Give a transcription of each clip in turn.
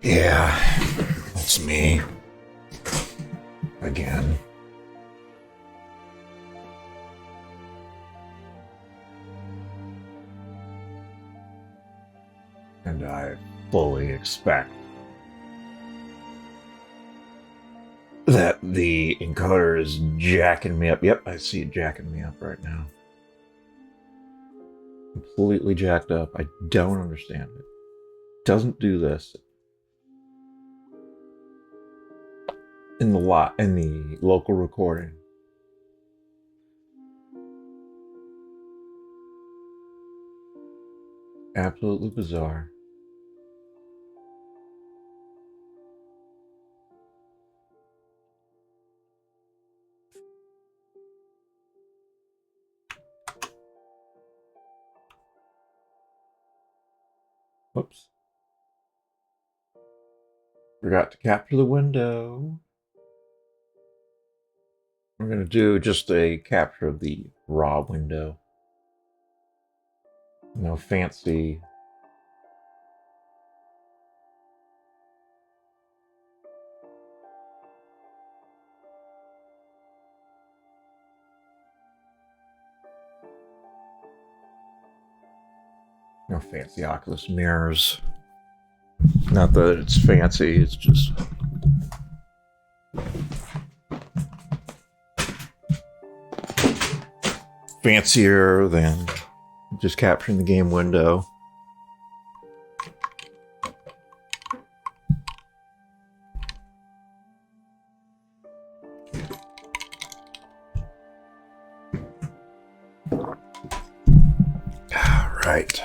Yeah, it's me. Again. And I fully expect that the encoder is jacking me up. Yep, I see it jacking me up right now. Completely jacked up. I don't understand it. Doesn't do this in the local recording. Absolutely bizarre. Whoops. Forgot to capture the window. We're going to do just a capture of the raw window. No fancy. No fancy Oculus mirrors. Not that it's fancy, it's just fancier than just capturing the game window. Right.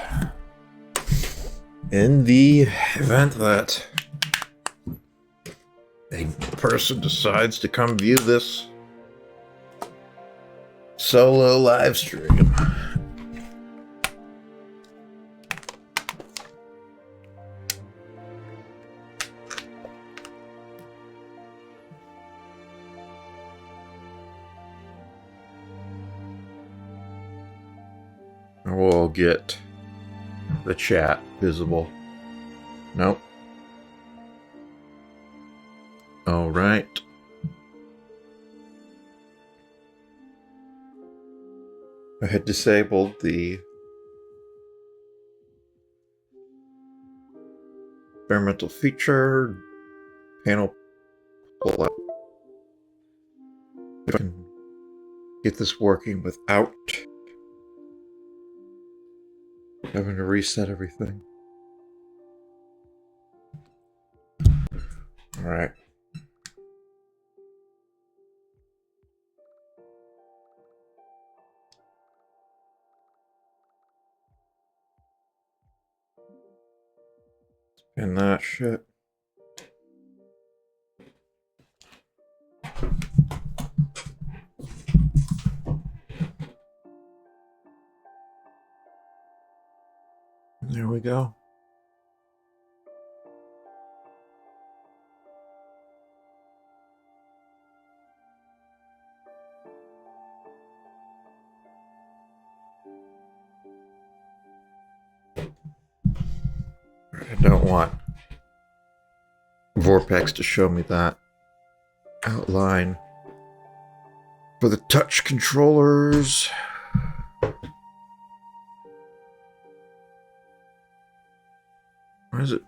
In the event that a person decides to come view this solo live stream, we'll get the chat visible. Nope. All right. I had disabled the experimental feature panel pull up. If I can get this working without having to reset everything. All right. Spin that shit. There we go. I don't want vorpX to show me that outline for the touch controllers. Why is it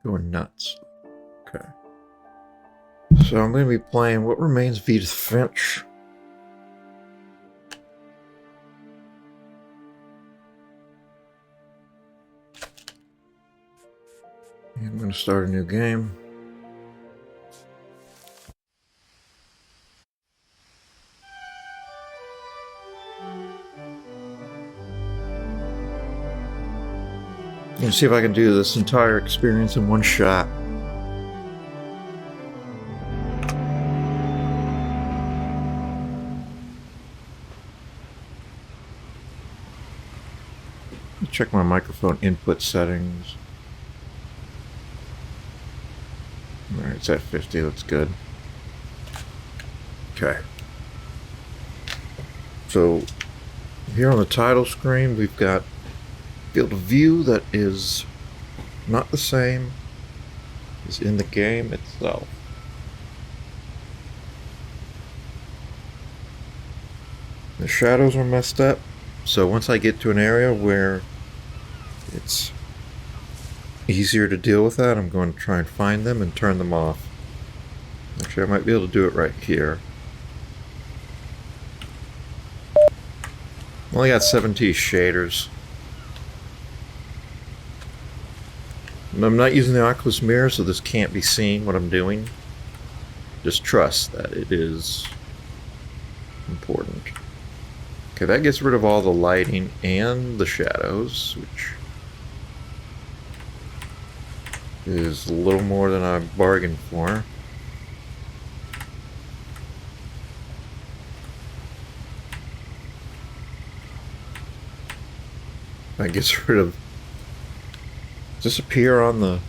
going nuts? Okay. So I'm going to be playing What Remains of Edith Finch. I'm going to start a new game. And see if I can do this entire experience in one shot. Check my microphone input settings. Alright, it's at 50, that's good. Okay. So, here on the title screen, we've got field of view that is not the same is in the game itself. The shadows are messed up, so once I get to an area where it's easier to deal with that, I'm going to try and find them and turn them off. Actually, I might be able to do it right here. Only got 17 shaders. I'm not using the Oculus mirror, so this can't be seen what I'm doing. Just trust that it is important. Okay, that gets rid of all the lighting and the shadows, which is a little more than I bargained for. That gets rid of... Does this appear on the...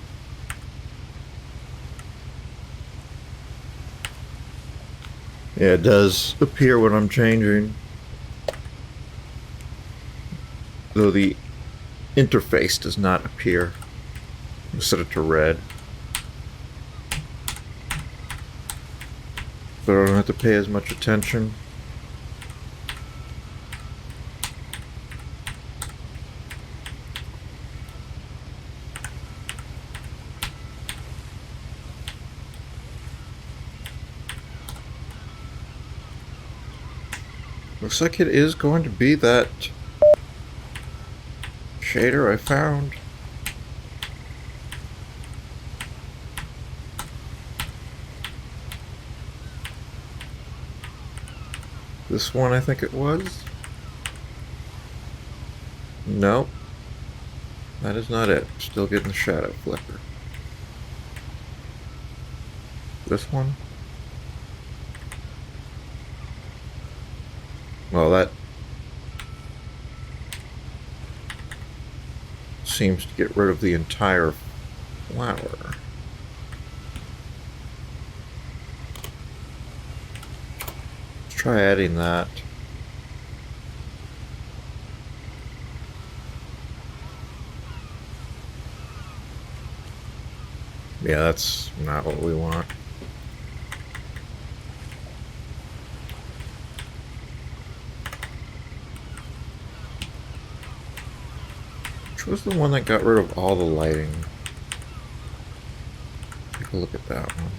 Yeah, it does appear when I'm changing. Though the interface does not appear. I'll set it to red. But I don't have to pay as much attention. Looks like it is going to be that shader I found. This one, I think it was. Nope. That is not it. Still getting the shadow flicker. This one? Well, that seems to get rid of the entire flower. Let's try adding that. Yeah, that's not what we want. Which was the one that got rid of all the lighting? Take a look at that one.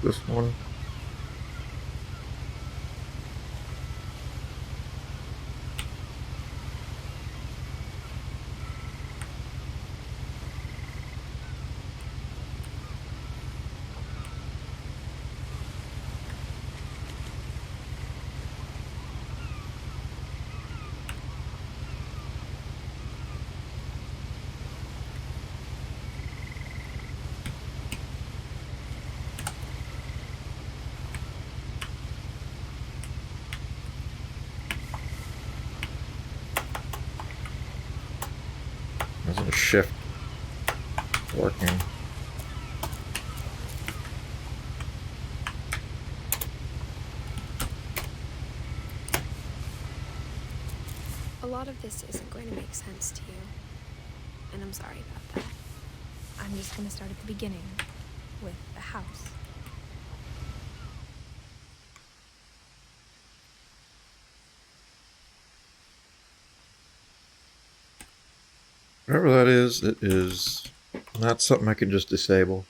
This one. Isn't shift working? A lot of this isn't going to make sense to you, and I'm sorry about that. I'm just going to start at the beginning, with the house. Whatever that is, it is not something I can just disable.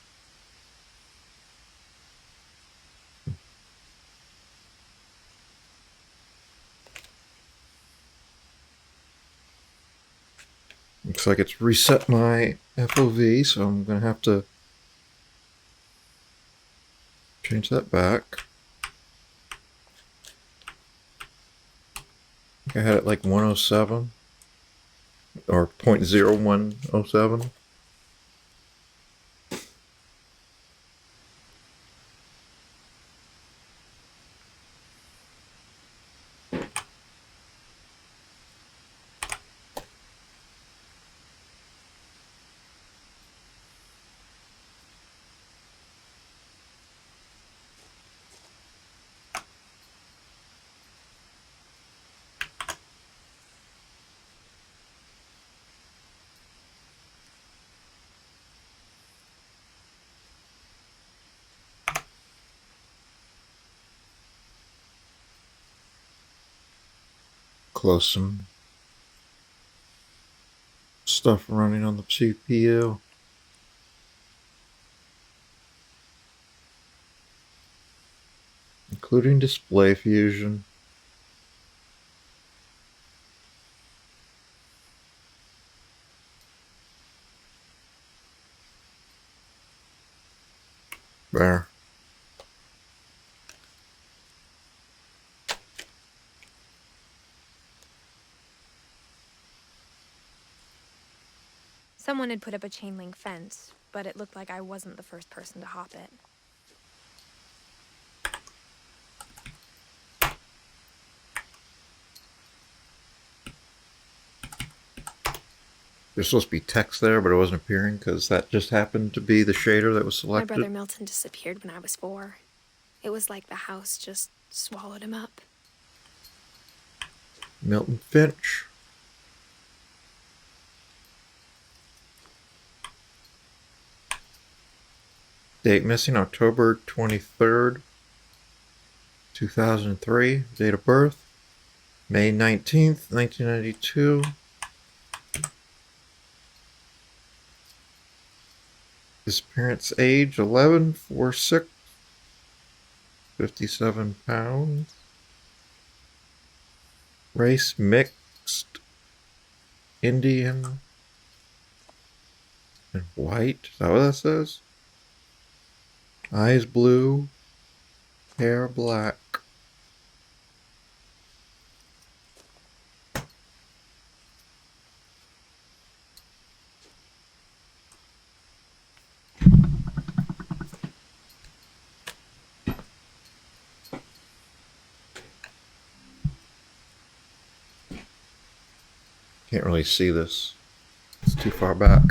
Looks like it's reset my FOV, so I'm going to have to change that back. I think I had it like 107 or 0.0107. close some stuff running on the CPU. Including display fusion. There. Someone had put up a chain link fence, but it looked like I wasn't the first person to hop it. There's supposed to be text there, but it wasn't appearing because that just happened to be the shader that was selected. My brother Milton disappeared when I was 4. It was like the house just swallowed him up. Milton Finch. Date missing October 23rd, 2003. Date of birth May 19th, 1992. Disappearance age 11, 4, 6, 57 pounds. Race mixed, Indian and white. Is that what that says? Eyes blue, hair black. Can't really see this. It's too far back.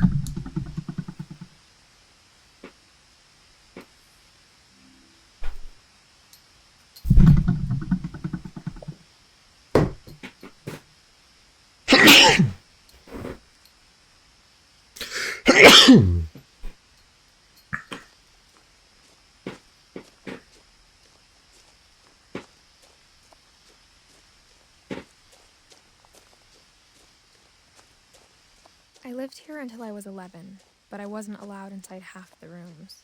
I lived here until I was 11, but I wasn't allowed inside half the rooms.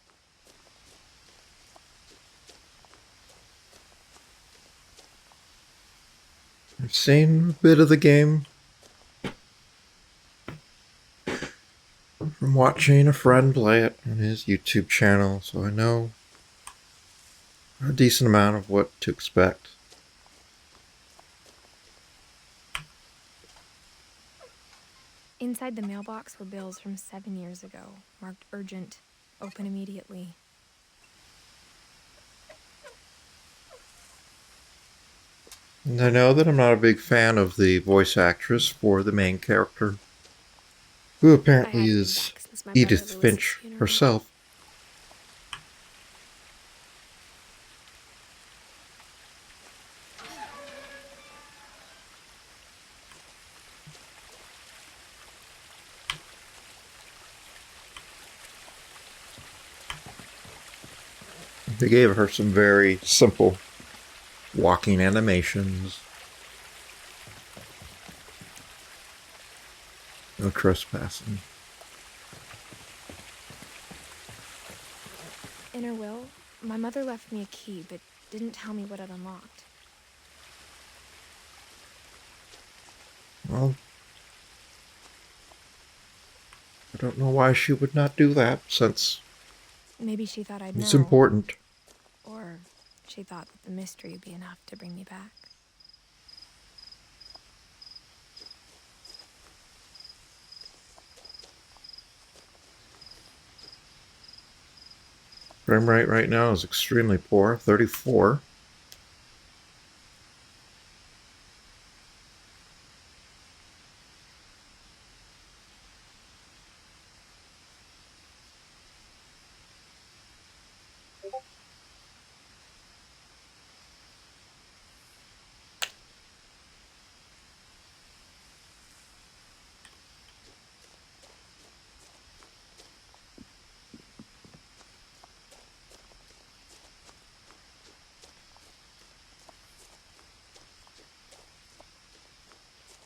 I've seen a bit of the game from watching a friend play it on his YouTube channel, so I know a decent amount of what to expect. Inside the mailbox were bills from 7 years ago, marked urgent, open immediately. And I know that I'm not a big fan of the voice actress for the main character, who apparently is Edith Finch herself. They gave her some very simple walking animations. No trespassing. In her will, my mother left me a key, but didn't tell me what it unlocked. Well, I don't know why she would not do that, since Maybe she thought I'd know. it's important. Or she thought that the mystery would be enough to bring me back. Frame rate right now is extremely poor, 34.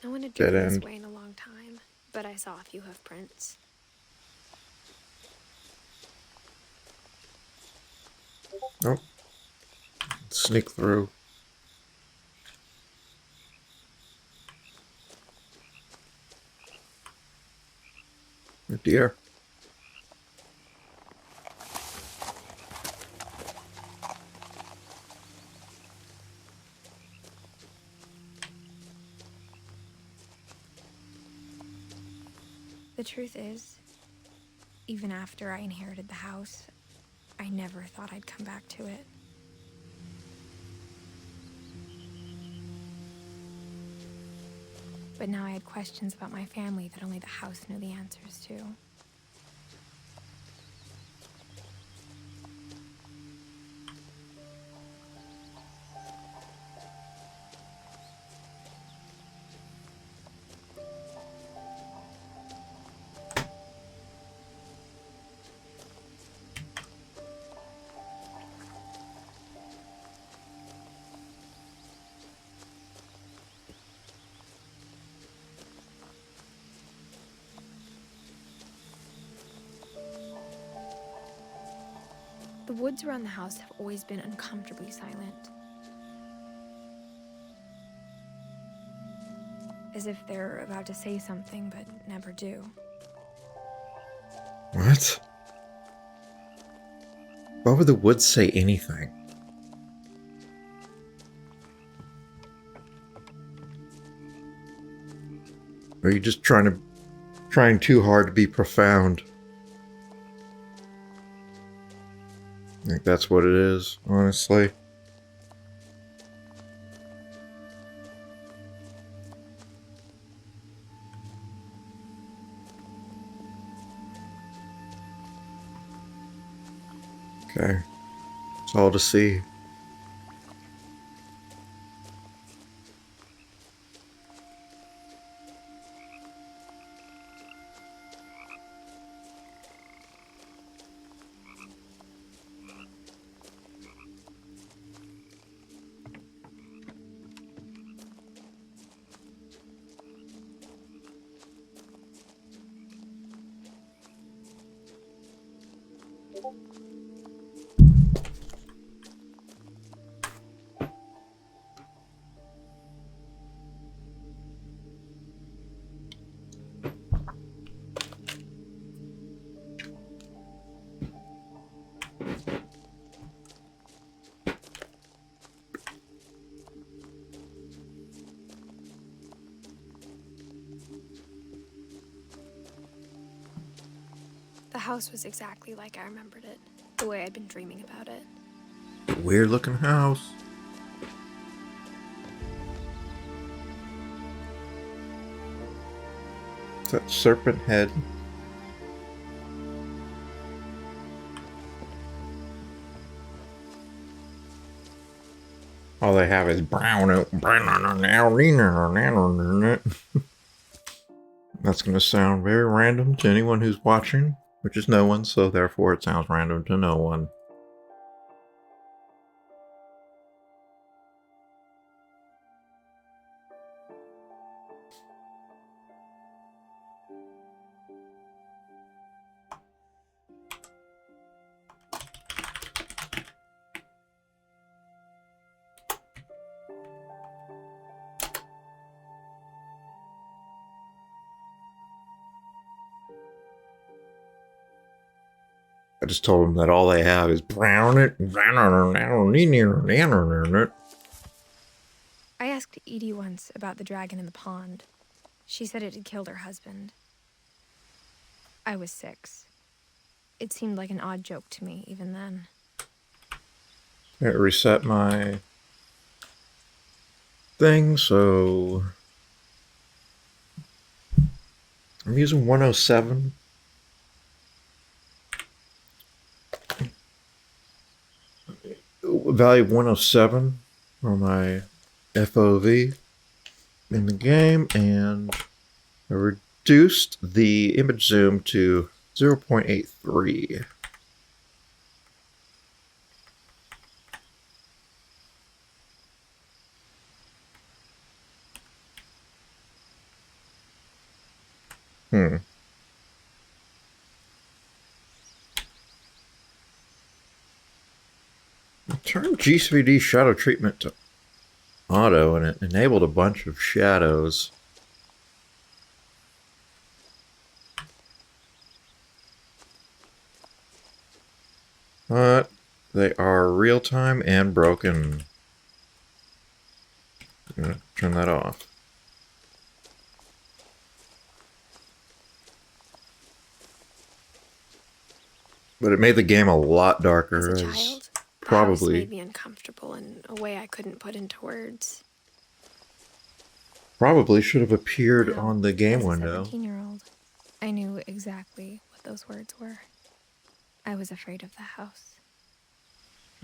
No one had Dead driven this end. way in a long time, but I saw a few hoof prints. Oh. Sneak through. Oh dear. The truth is, even after I inherited the house, I never thought I'd come back to it. But now I had questions about my family that only the house knew the answers to. The woods around the house have always been uncomfortably silent. As if they're about to say something, but never do. What? Why would the woods say anything? Or are you just trying too hard to be profound? I think that's what it is, honestly. Okay. It's all to see. The house was exactly like I remembered it, the way I'd been dreaming about it. Weird looking house. Is that serpent head? All they have is brown. That's going to sound very random to anyone who's watching, which is no one, so therefore it sounds random to no one. I just told them that all they have is brown it. I asked Edie once about the dragon in the pond. She said it had killed her husband. I was 6. It seemed like an odd joke to me, even then. It reset my thing, so I'm using 107. Value 107 for my FOV in the game, and I reduced the image zoom to 0.83. Hmm. I turned G3D shadow treatment to auto and it enabled a bunch of shadows. But they are real time and broken. I'm gonna turn that off. But it made the game a lot darker. As a child, the house made me uncomfortable in a way I couldn't put into words. Probably should have appeared Now, on the game as a window. 17-year-old, I knew exactly what those words were. I was afraid of the house.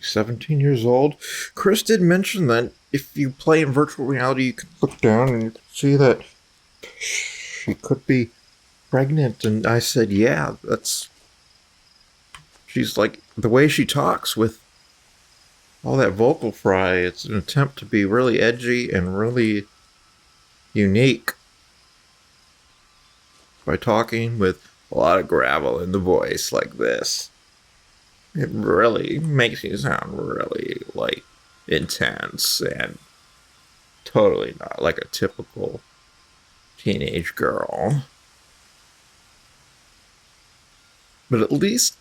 17 years old. Chris did mention that if you play in virtual reality, you can look down and you can see that she could be pregnant. And I said, yeah, that's... She's like, the way she talks with all that vocal fry, it's an attempt to be really edgy and really unique by talking with a lot of gravel in the voice like this. It really makes you sound really, like, intense and totally not like a typical teenage girl. But at least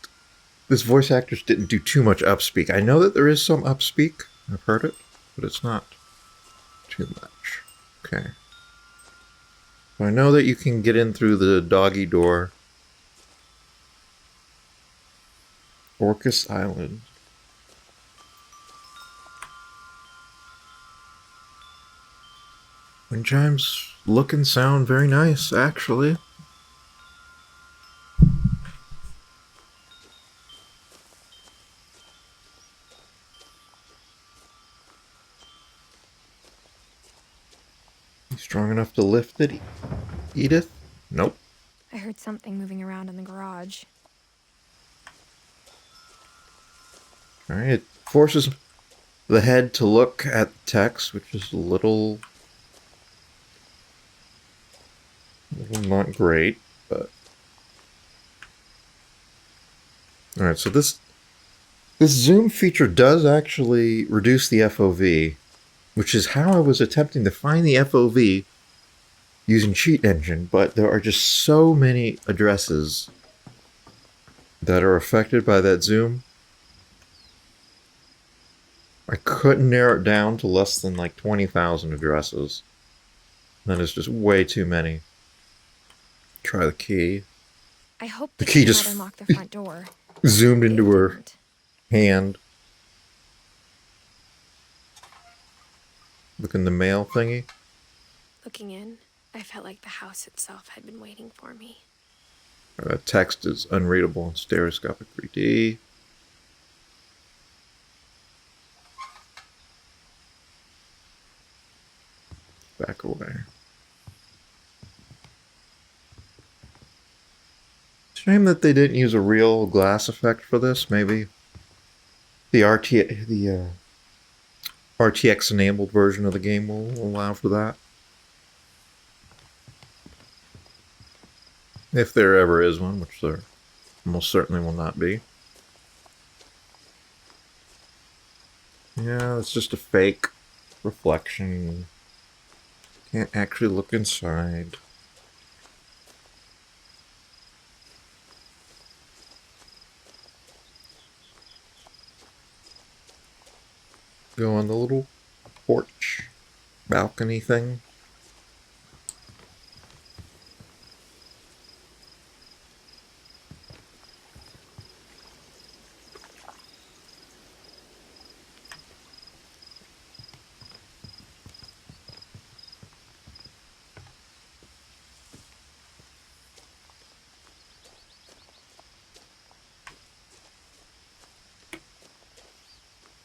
this voice actress didn't do too much upspeak. I know that there is some upspeak. I've heard it, but it's not too much. Okay. So I know that you can get in through the doggy door. Orcas Island. Wind chimes look and sound very nice, actually. You strong enough to lift it, Edith? Nope. I heard something moving around in the garage. Alright, it forces the head to look at the text, which is a little not great, but... Alright, so this zoom feature does actually reduce the FOV, which is how I was attempting to find the FOV using Cheat Engine, but there are just so many addresses that are affected by that zoom. I couldn't narrow it down to less than like 20,000 addresses. That is just way too many. Try the key. I hope The this key might just unlock the front door. zoomed into It her didn't. hand. Look in the mail thingy. Looking in, I felt like the house itself had been waiting for me. Text is unreadable in stereoscopic 3D. Back away. Shame that they didn't use a real glass effect for this. Maybe the RTX enabled version of the game will allow for that. If there ever is one, which there most certainly will not be. Yeah, it's just a fake reflection. Can't actually look inside. Go on the little porch, balcony thing.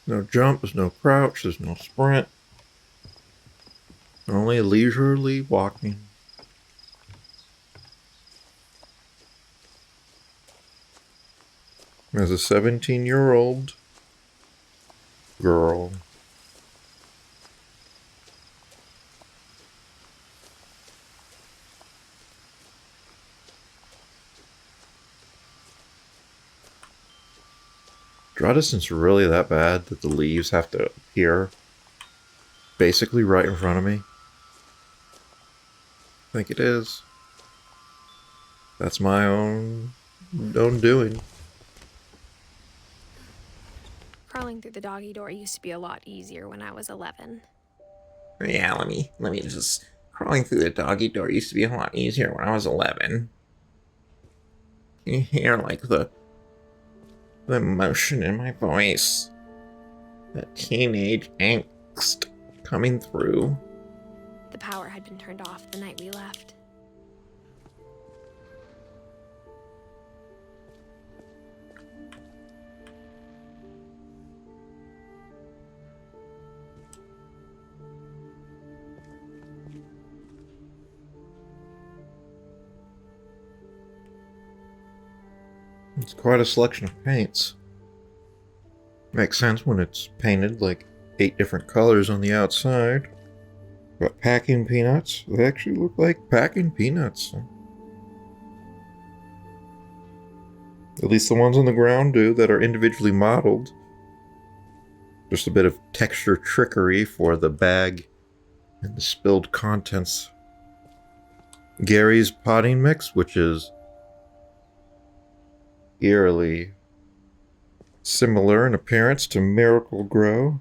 No jump, there's no crouch, there's no sprint. Only leisurely walking. As a 17-year-old girl. Draw distance really that bad that the leaves have to appear basically right in front of me? I think it is. That's my own doing. Crawling through the doggy door used to be a lot easier when I was 11. Yeah, let me just... Crawling through the doggy door used to be a lot easier when I was 11. You hear, like, the emotion in my voice. That teenage angst coming through. The power had been turned off the night we left. It's quite a selection of paints. Makes sense when it's painted like 8 different colors on the outside. But packing peanuts, they actually look like packing peanuts. At least the ones on the ground do that are individually modeled. Just a bit of texture trickery for the bag and the spilled contents. Gary's potting mix, which is eerily similar in appearance to Miracle Grow.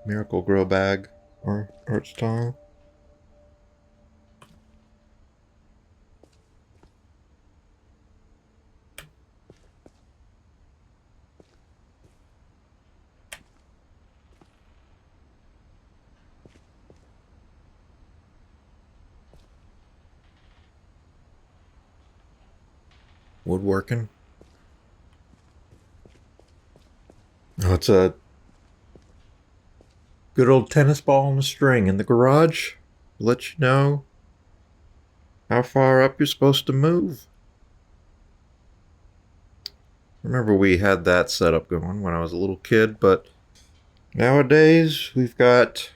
Miracle Grow bag or art style. Woodworking. Oh, it's a good old tennis ball on a string in the garage. Let you know how far up you're supposed to move. Remember we had that setup going when I was a little kid, but nowadays we've got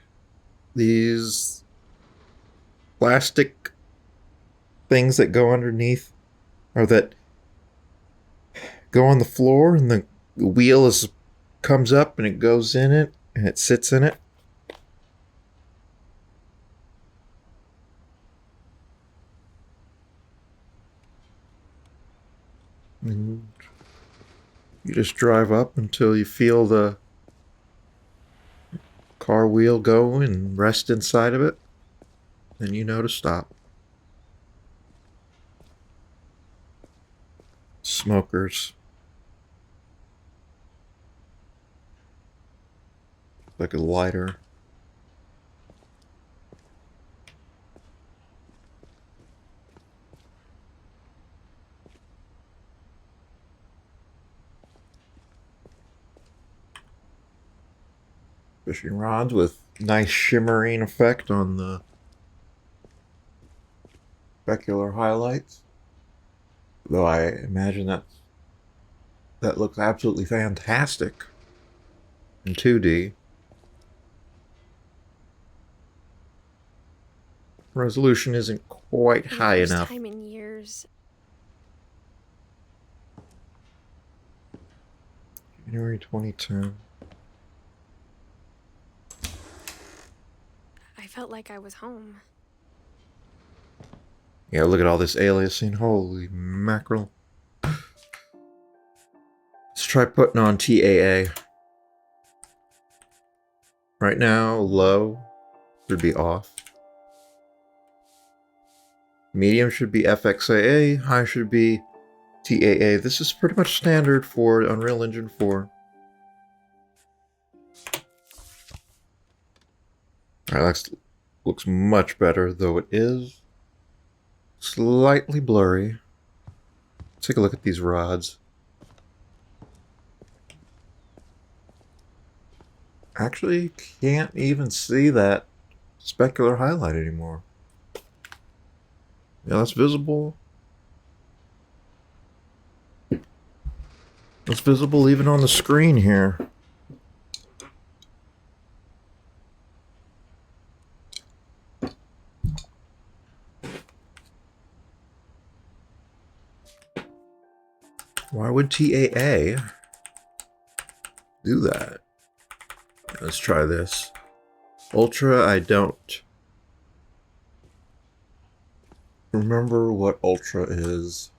these plastic things that go underneath, or that go on the floor, and the wheel comes up and it goes in it and it sits in it. And you just drive up until you feel the car wheel go and rest inside of it. Then you know to stop. Smokers. Like a lighter. Fishing rods with nice shimmering effect on the specular highlights. Though I imagine that looks absolutely fantastic in 2D. Resolution isn't quite high First enough. time in years. January 2010. I felt like I was home. Yeah, look at all this aliasing. Holy mackerel. Let's try putting on TAA. Right now, low should be off. Medium should be FXAA. High should be TAA. This is pretty much standard for Unreal Engine 4. Alright, that looks much better, though it is slightly blurry. Let's take a look at these rods. Actually, can't even see that specular highlight anymore. Yeah, that's visible. That's visible even on the screen here. Why would TAA do that? Let's try this. Ultra, I don't remember what Ultra is,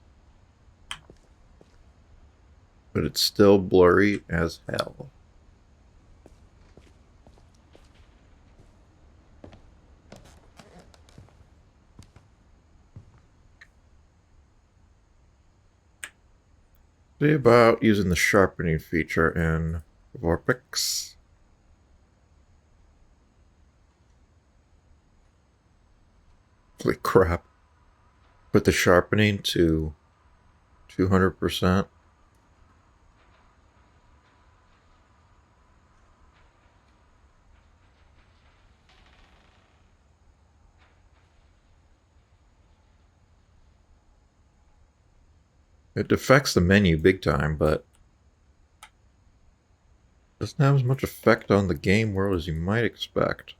but it's still blurry as hell. See about using the sharpening feature in vorpX. Holy crap. Put the sharpening to 200%. It affects the menu big time, but doesn't have as much effect on the game world as you might expect.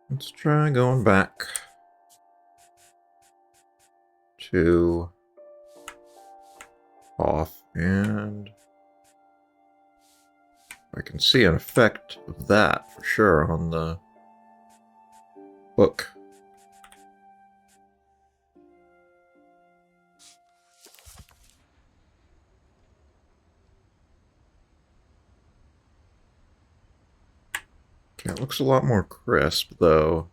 Let's try going back to off, and I can see an effect of that for sure on the book. Okay, it looks a lot more crisp though.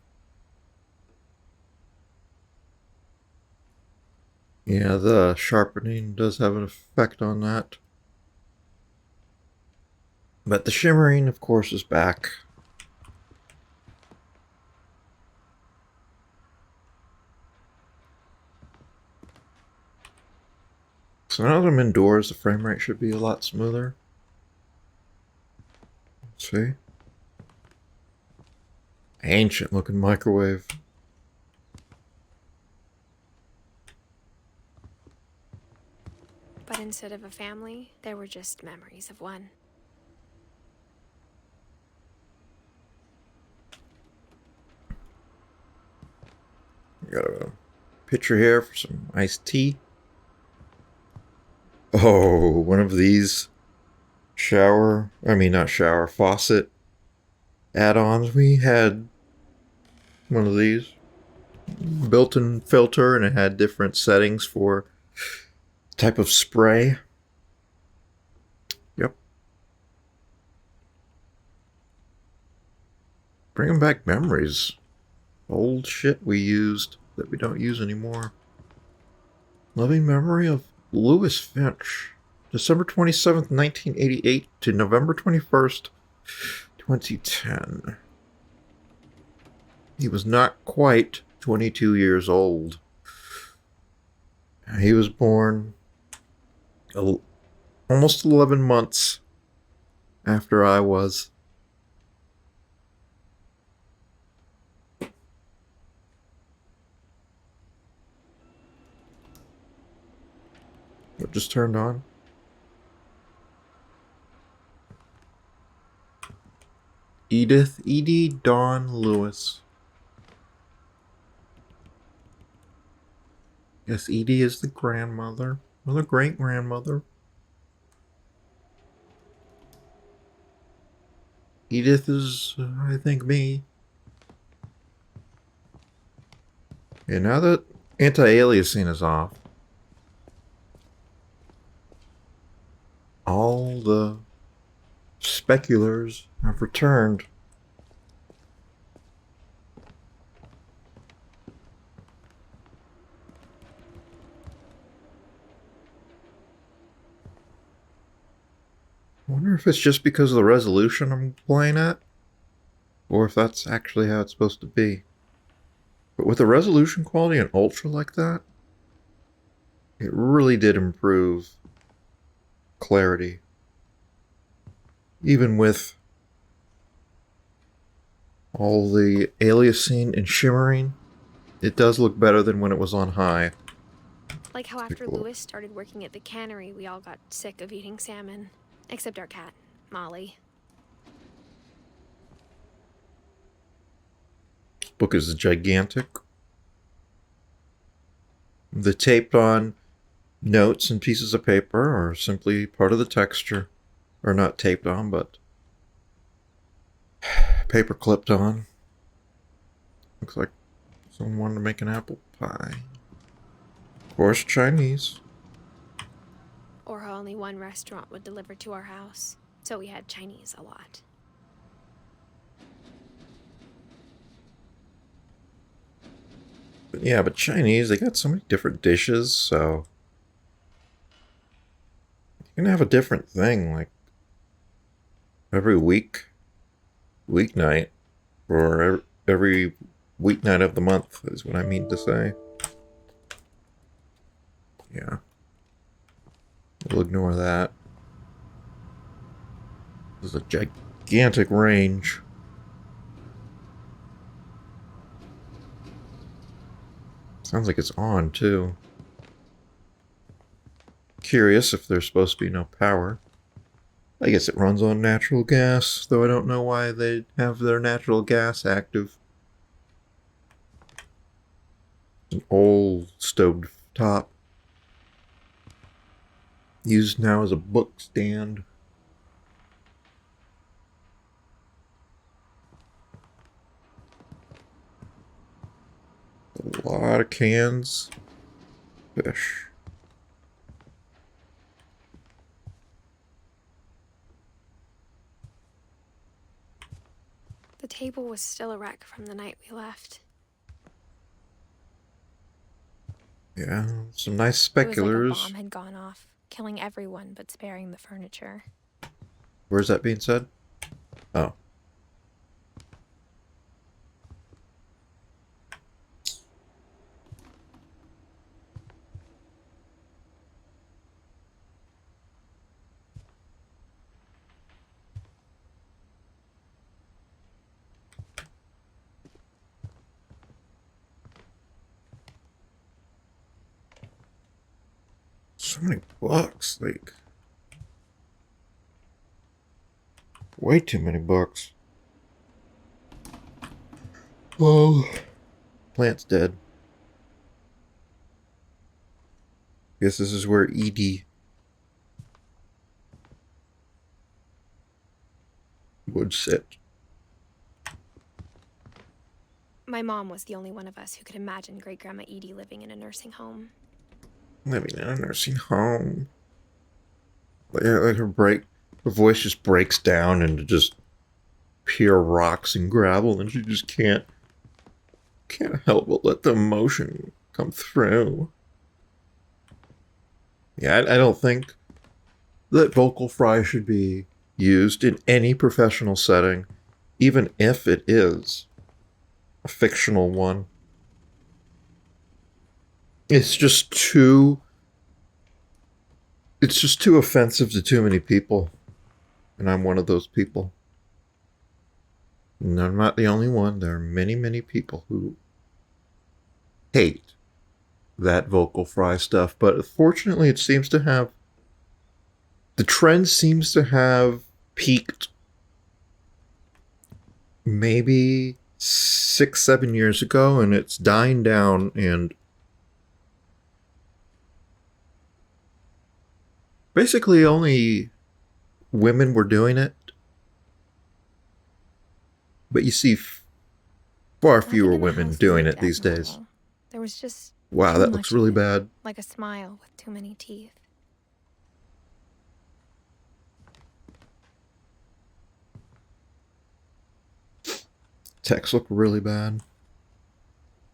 Yeah, the sharpening does have an effect on that. But the shimmering, of course, is back. So now that I'm indoors, the frame rate should be a lot smoother. Let's see. Ancient looking microwave. But instead of a family, there were just memories of one. Got a pitcher here for some iced tea. Oh, one of these faucet add-ons. We had one of these built-in filter, and it had different settings for type of spray. Yep. Bringing back memories. Old shit we used that we don't use anymore. Loving memory of Lewis Finch. December 27th, 1988 to November 21st, 2010. He was not quite 22 years old. He was born almost 11 months after I was. What just turned on? Edith, Edie, Dawn, Lewis. Yes, Edie is the grandmother, or the great-grandmother. Edith is, I think, me. Yeah, now that anti-aliasing is off, all the speculars have returned. I wonder if it's just because of the resolution I'm playing at, or if that's actually how it's supposed to be. But with the resolution quality in Ultra like that, it really did improve clarity. Even with All the aliasing and shimmering. It does look better than when it was on high. Like how after Cool. Lewis started working at the cannery, we all got sick of eating salmon. Except our cat, Molly. This book is gigantic. The taped on notes and pieces of paper are simply part of the texture. Or not taped on, but paper clipped on. Looks like someone wanted to make an apple pie. Of course, Chinese. Or how only one restaurant would deliver to our house. So we had Chinese a lot. But yeah, but Chinese, they got so many different dishes, so you can have a different thing, like every weeknight, or every weeknight of the month, is what I mean to say. Yeah. We'll ignore that. This is a gigantic range. Sounds like it's on, too. Curious if there's supposed to be no power. I guess it runs on natural gas, though I don't know why they have their natural gas active. An old stove top. Used now as a book stand. A lot of cans. Fish. The table was still a wreck from the night we left. Yeah, some nice It was like a speculars. bomb had gone off, killing everyone but sparing the furniture. Where's that being said? Oh. So many books, like way too many books. Oh, plant's dead. Guess this is where Edie would sit. My mom was the only one of us who could imagine Great Grandma Edie living in a nursing home. Living in a nursing home. Like her voice just breaks down into just pure rocks and gravel, and she just can't help but let the emotion come through. Yeah, I don't think that vocal fry should be used in any professional setting, even if it is a fictional one. It's just too offensive to too many people. And I'm one of those people. And I'm not the only one. There are many, many people who hate that vocal fry stuff. But fortunately, it seems to have... The trend seems to have peaked maybe 6-7 years ago, and it's dying down, and basically only women were doing it. But you see far fewer Nothing in the women house doing looked it these days. abnormal. There was just Wow, too that much looks really of it, bad. like a smile with too many teeth. Text look really bad.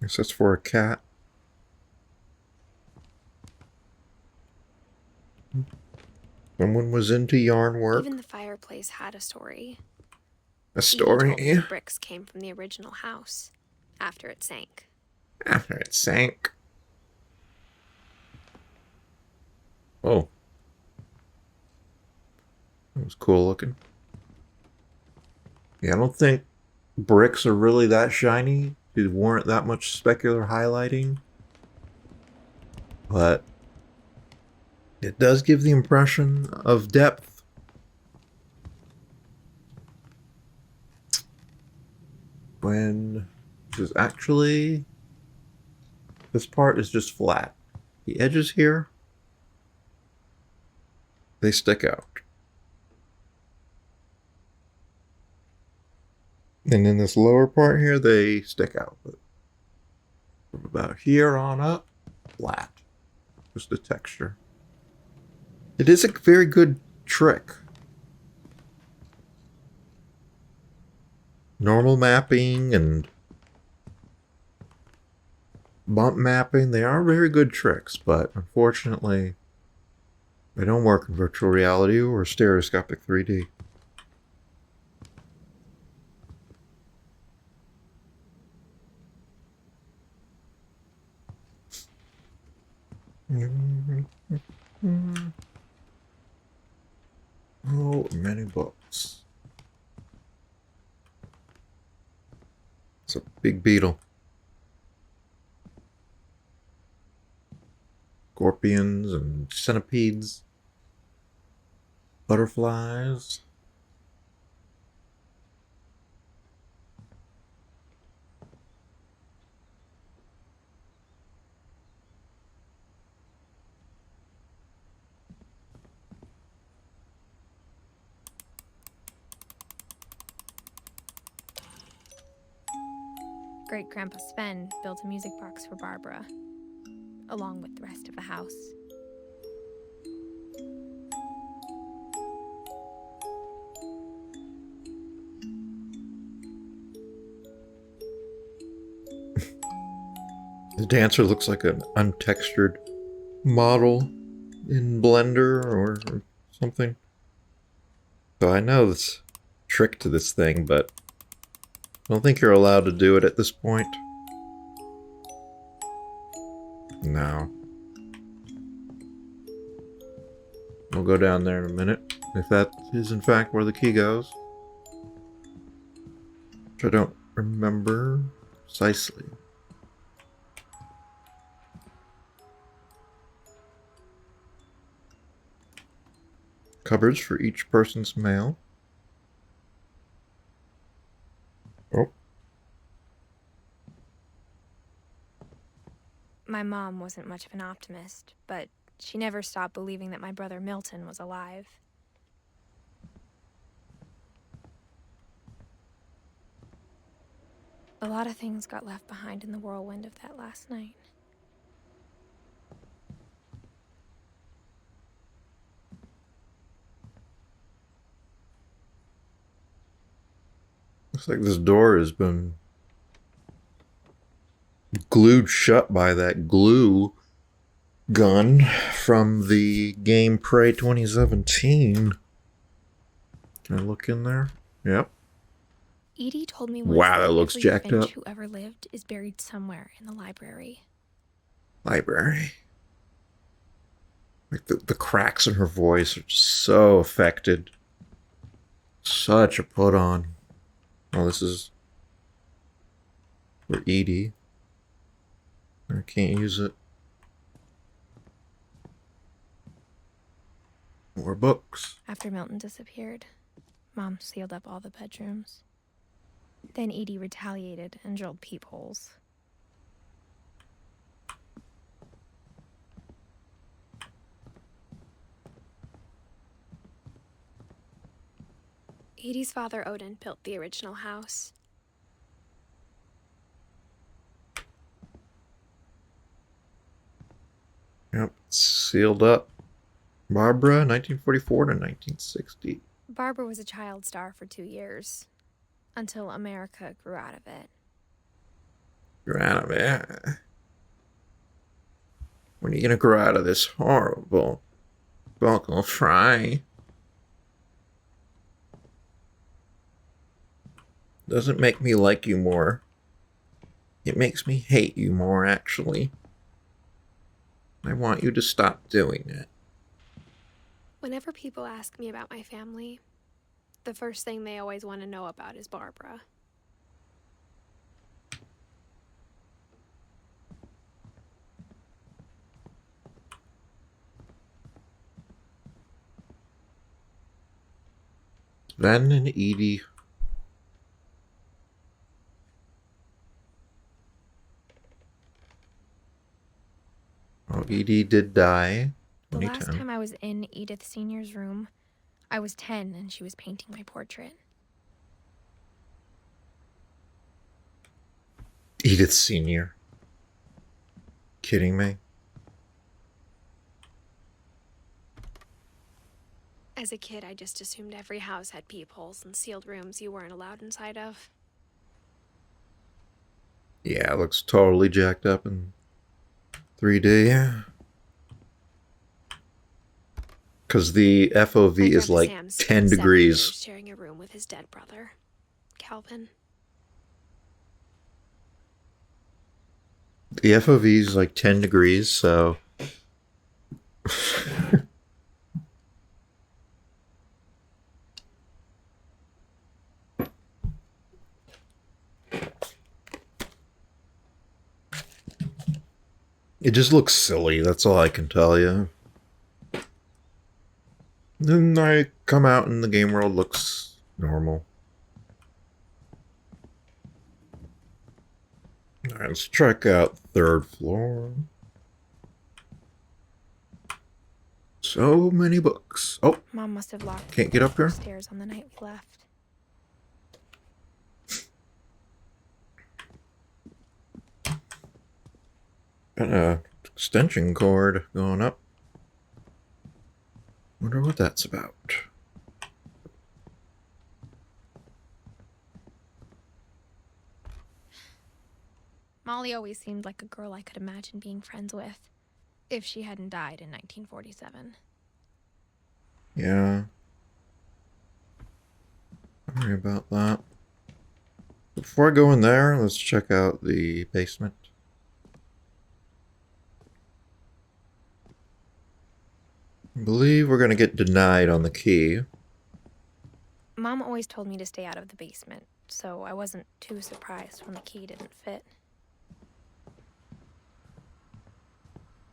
I guess that's for a cat. Someone was into yarn work. Even the fireplace had a story. A Edie story. told me the bricks came from the original house after it sank. After it sank. Oh. That was cool looking. Yeah, I don't think bricks are really that shiny to warrant that much specular highlighting, but it does give the impression of depth. When this is actually, this part is just flat. The edges here, they stick out. And in this lower part here, they stick out. But from about here on up, flat. Just the texture. It is a very good trick. Normal mapping and bump mapping, they are very good tricks, but unfortunately, they don't work in virtual reality or stereoscopic 3D. Oh, many books. It's a big beetle. Scorpions and centipedes. Butterflies. Great-Grandpa Sven built a music box for Barbara, along with the rest of the house. The dancer looks like an untextured model in Blender or something. So I know this trick to this thing, but I don't think you're allowed to do it at this point. No. We'll go down there in a minute, if that is in fact where the key goes. Which I don't remember precisely. Cupboards for each person's mail. Oh. My mom wasn't much of an optimist, but she never stopped believing that my brother Milton was alive. A lot of things got left behind in the whirlwind of that last night. Looks like this door has been glued shut by that glue gun from the game Prey 2017. Can I look in there? Yep. Edie told me once Wow, that that looks every jacked Finch up. who ever lived is buried somewhere in the library. Library. Like the cracks in her voice are just so affected. Such a put on. Oh, this is for Edie. I can't use it. More books. After Milton disappeared, Mom sealed up all the bedrooms. Then Edie retaliated and drilled peepholes. Edie's father, Odin, built the original house. Yep, sealed up. Barbara, 1944 to 1960. Barbara was a child star for 2 years, until America grew out of it. You're out of it. When are you gonna grow out of this horrible vocal fry? Doesn't make me like you more. It makes me hate you more, actually. I want you to stop doing it. Whenever people ask me about my family, the first thing they always want to know about is Barbara. Sven and Edie. Oh, Edie did die. The last 2010. time I was in Edith Sr.'s room, I was 10 and she was painting my portrait. Edith Sr. Kidding me? As a kid, I just assumed every house had peepholes and sealed rooms you weren't allowed inside of. Yeah, it looks totally jacked up in 3D. Because the FOV is like Sam 10 spent 7 years degrees. sharing a room with his dead brother, Calvin. The FOV is like 10 degrees, so... It just looks silly, that's all I can tell you. Then I come out and the game world looks normal. Alright, let's check out 3rd floor. So many books. Oh, Mom must have locked can't get up here? upstairs on the night we left. Got a extension cord going up. Wonder what that's about. Molly always seemed like a girl I could imagine being friends with, if she hadn't died in 1947. Yeah. Sorry about that. Before I go in there, let's check out the basement. I believe we're going to get denied on the key. Mom always told me to stay out of the basement, so I wasn't too surprised when the key didn't fit.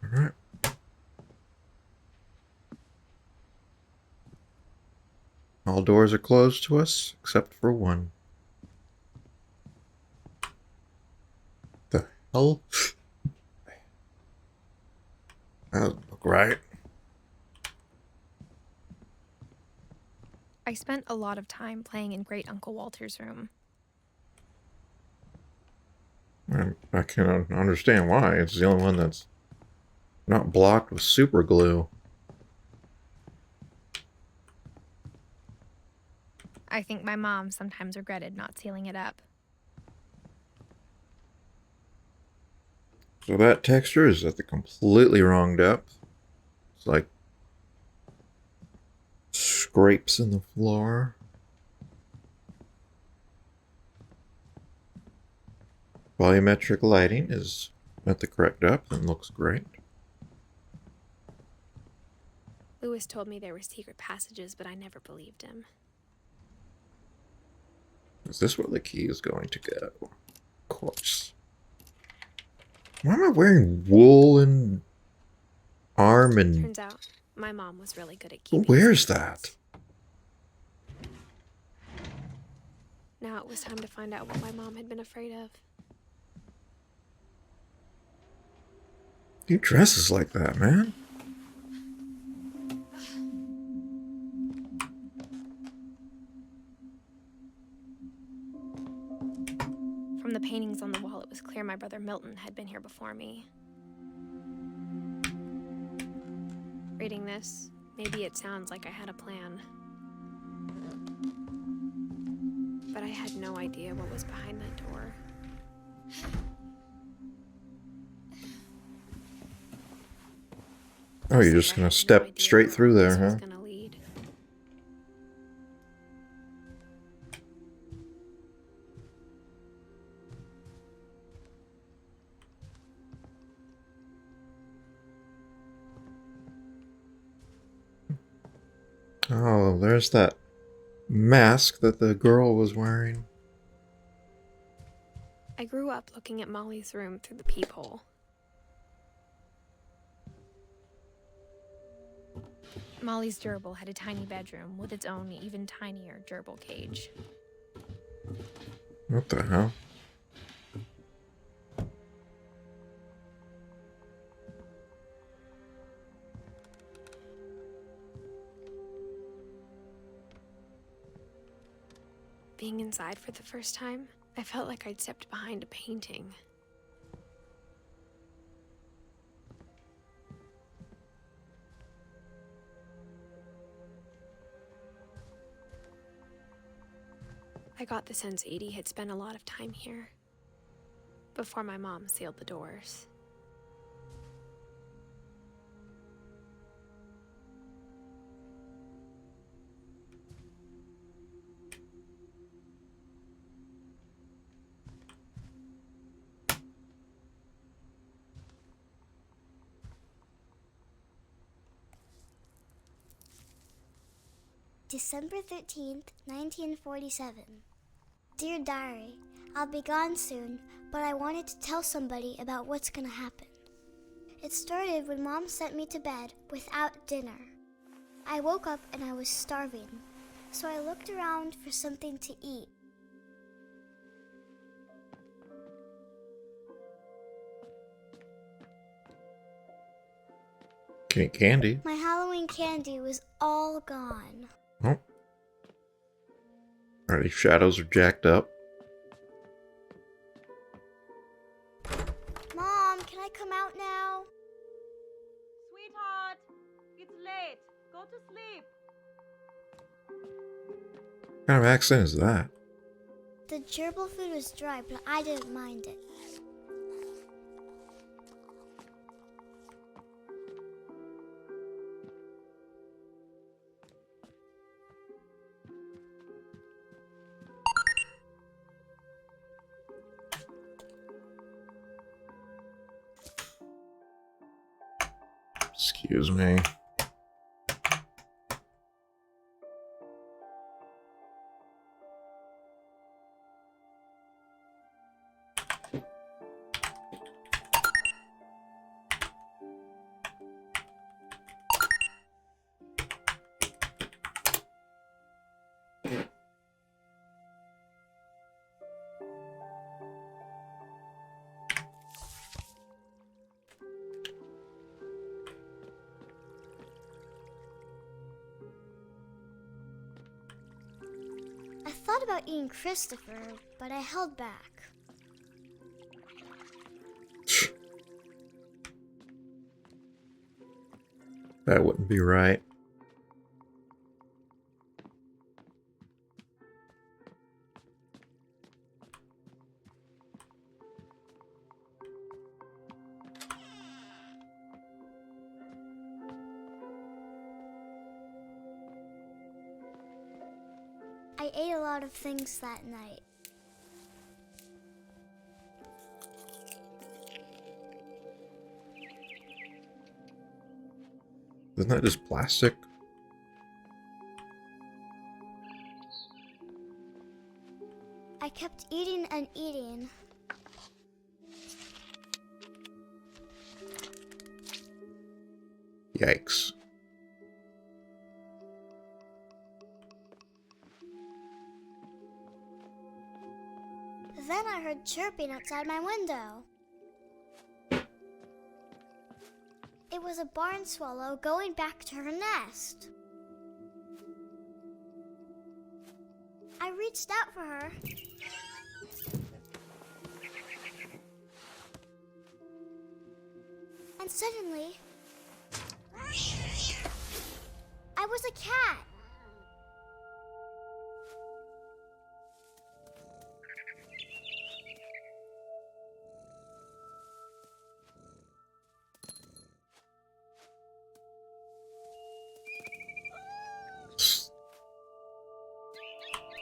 Alright. All doors are closed to us, except for one. The hell? That doesn't look right. I spent a lot of time playing in Great Uncle Walter's room. I can't understand why. It's the only one that's not blocked with super glue. I think my mom sometimes regretted not sealing it up. So that texture is at the completely wrong depth. It's like scrapes in the floor. Volumetric lighting is at the correct depth and looks great. Lewis told me there were secret passages, but I never believed him. Is this where the key is going to go? Of course. Why am I wearing wool and arm and... Turns out, my mom was really good at Who keeping wears secrets. that? Now it was time to find out what my mom had been afraid of. Who dresses like that, man? From the paintings on the wall, it was clear my brother Milton had been here before me. Reading this, maybe it sounds like I had a plan. But I had no idea what was behind that door. Oh, you're just gonna step straight through there, huh? Oh, there's that mask that the girl was wearing. I grew up looking at Molly's room through the peephole. Molly's gerbil had a tiny bedroom with its own even tinier gerbil cage. What the hell? Being inside for the first time, I felt like I'd stepped behind a painting. I got the sense Edie had spent a lot of time here, before my mom sealed the doors. December 13th, 1947. Dear Diary, I'll be gone soon, but I wanted to tell somebody about what's gonna happen. It started when Mom sent me to bed without dinner. I woke up and I was starving, so I looked around for something to eat. Candy. My Halloween candy was all gone. Oh. Alright, these shadows are jacked up. Mom, can I come out now? Sweetheart, it's late. Go to sleep. What kind of accent is that? The gerbil food was dry, but I didn't mind it. Excuse me. I thought about eating Christopher, but I held back. That wouldn't be right. I ate a lot of things that night. Isn't that just plastic? I kept eating and eating. Yikes. Then I heard chirping outside my window. It was a barn swallow going back to her nest. I reached out for her. And suddenly, I was a cat.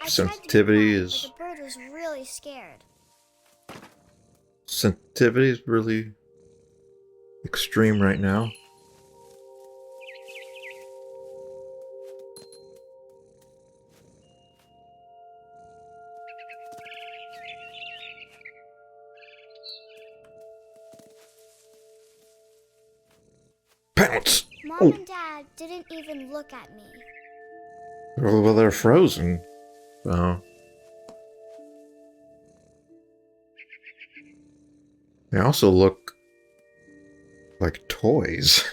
I tried to be Sensitivity quiet, is... but the bird was really scared. Sensitivity is really extreme right now. Pounce! Mom Oh. and Dad didn't even look at me. Well, they're frozen. Oh. They also look like toys.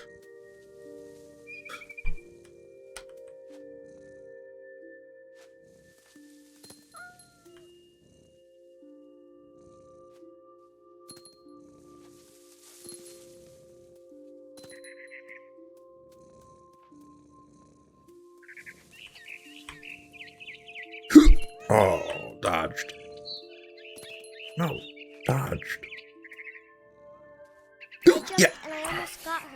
Oh, dodged. No, dodged. I jumped Yeah. and I almost got her.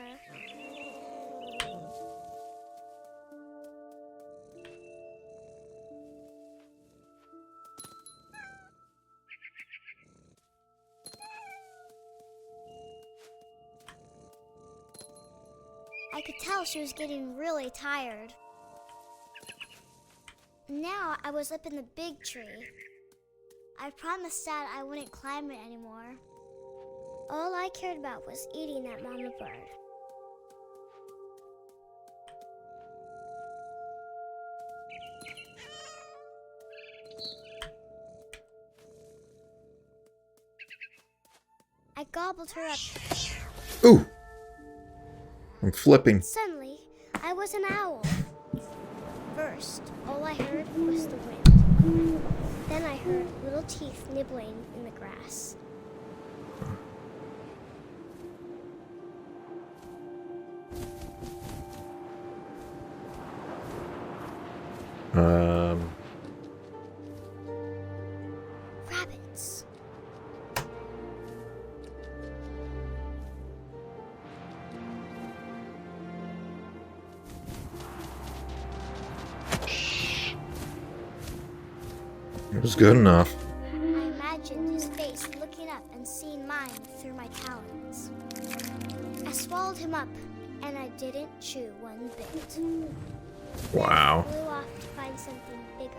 I could tell she was getting really tired. Now I was up in the big tree. I promised Dad I wouldn't climb it anymore. All I cared about was eating that mama bird. I gobbled her up. Ooh. I'm flipping. Suddenly, I was an owl. First, all I heard was the wind. Then I heard little teeth nibbling in the grass. Rabbits. It was good enough. I imagined his face looking up and seeing mine through my talons. I swallowed him up, and I didn't chew one bit. Wow. I flew off to find something bigger.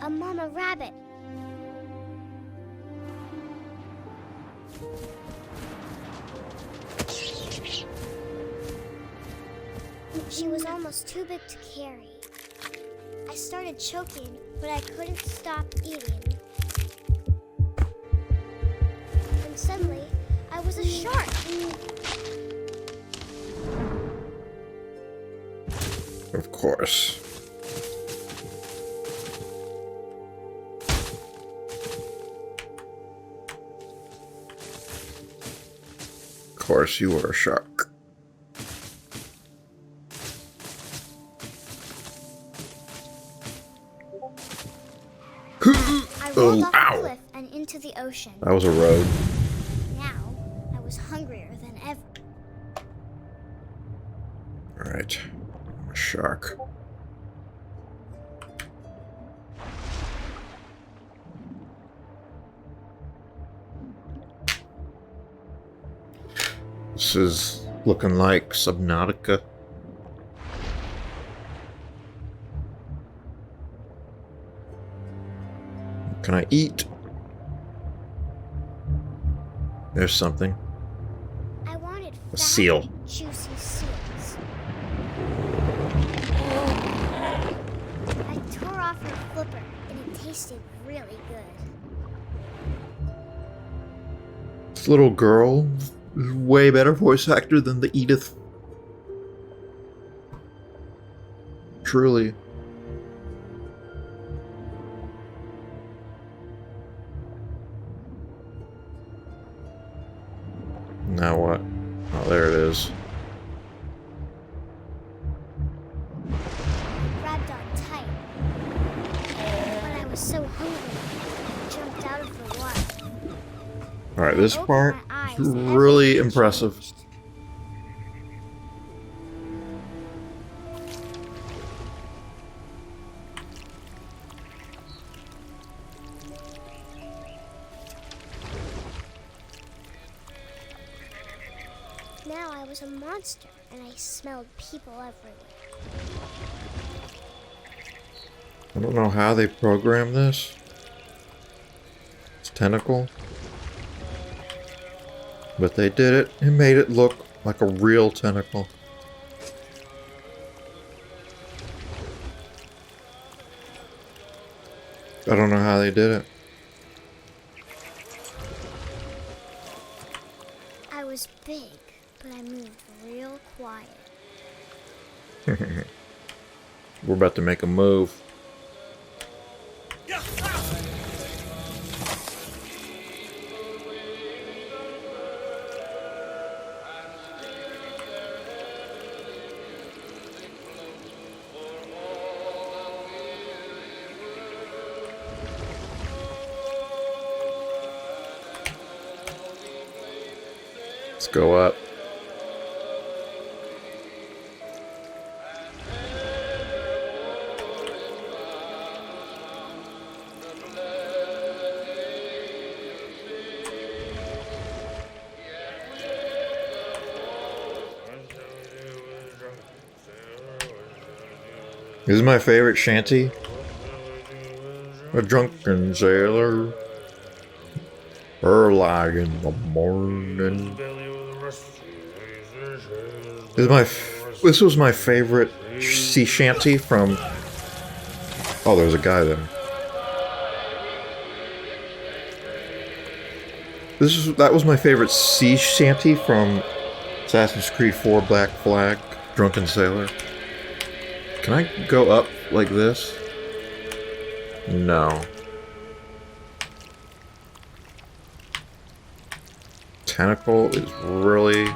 A mama rabbit. She was almost too big to carry. I started choking, but I couldn't stop eating. And suddenly, I was a shark. Of course. Of course, you were a shark. I rolled off ow. the cliff and into the ocean. That was a road. Now, I was hungrier than ever. Alright. I'm a shark. This is looking like Subnautica. Can I eat? There's something. I wanted A fat, seal. juicy seals. I tore off her flipper, and it tasted really good. This little girl is way better voice actor than the Edith. Truly. Now what? Oh, there it is. I grabbed on tight. But I was so hungry, I jumped out of the water. Alright, this I opened part my eyes, is and really everything impressive. changed. Now I was a monster, and I smelled people everywhere. I don't know how they programmed this. It's tentacle. But they did it and made it look like a real tentacle. I don't know how they did it. I was big, but I moved real quiet. We're about to make a move. Let's go up. This is my favorite shanty. A drunken sailor, early in the morning. This was my favorite sea shanty from. Oh, there's a guy there. That was my favorite sea shanty from Assassin's Creed 4 Black Flag, Drunken Sailor. Can I go up like this? No. Tentacle is really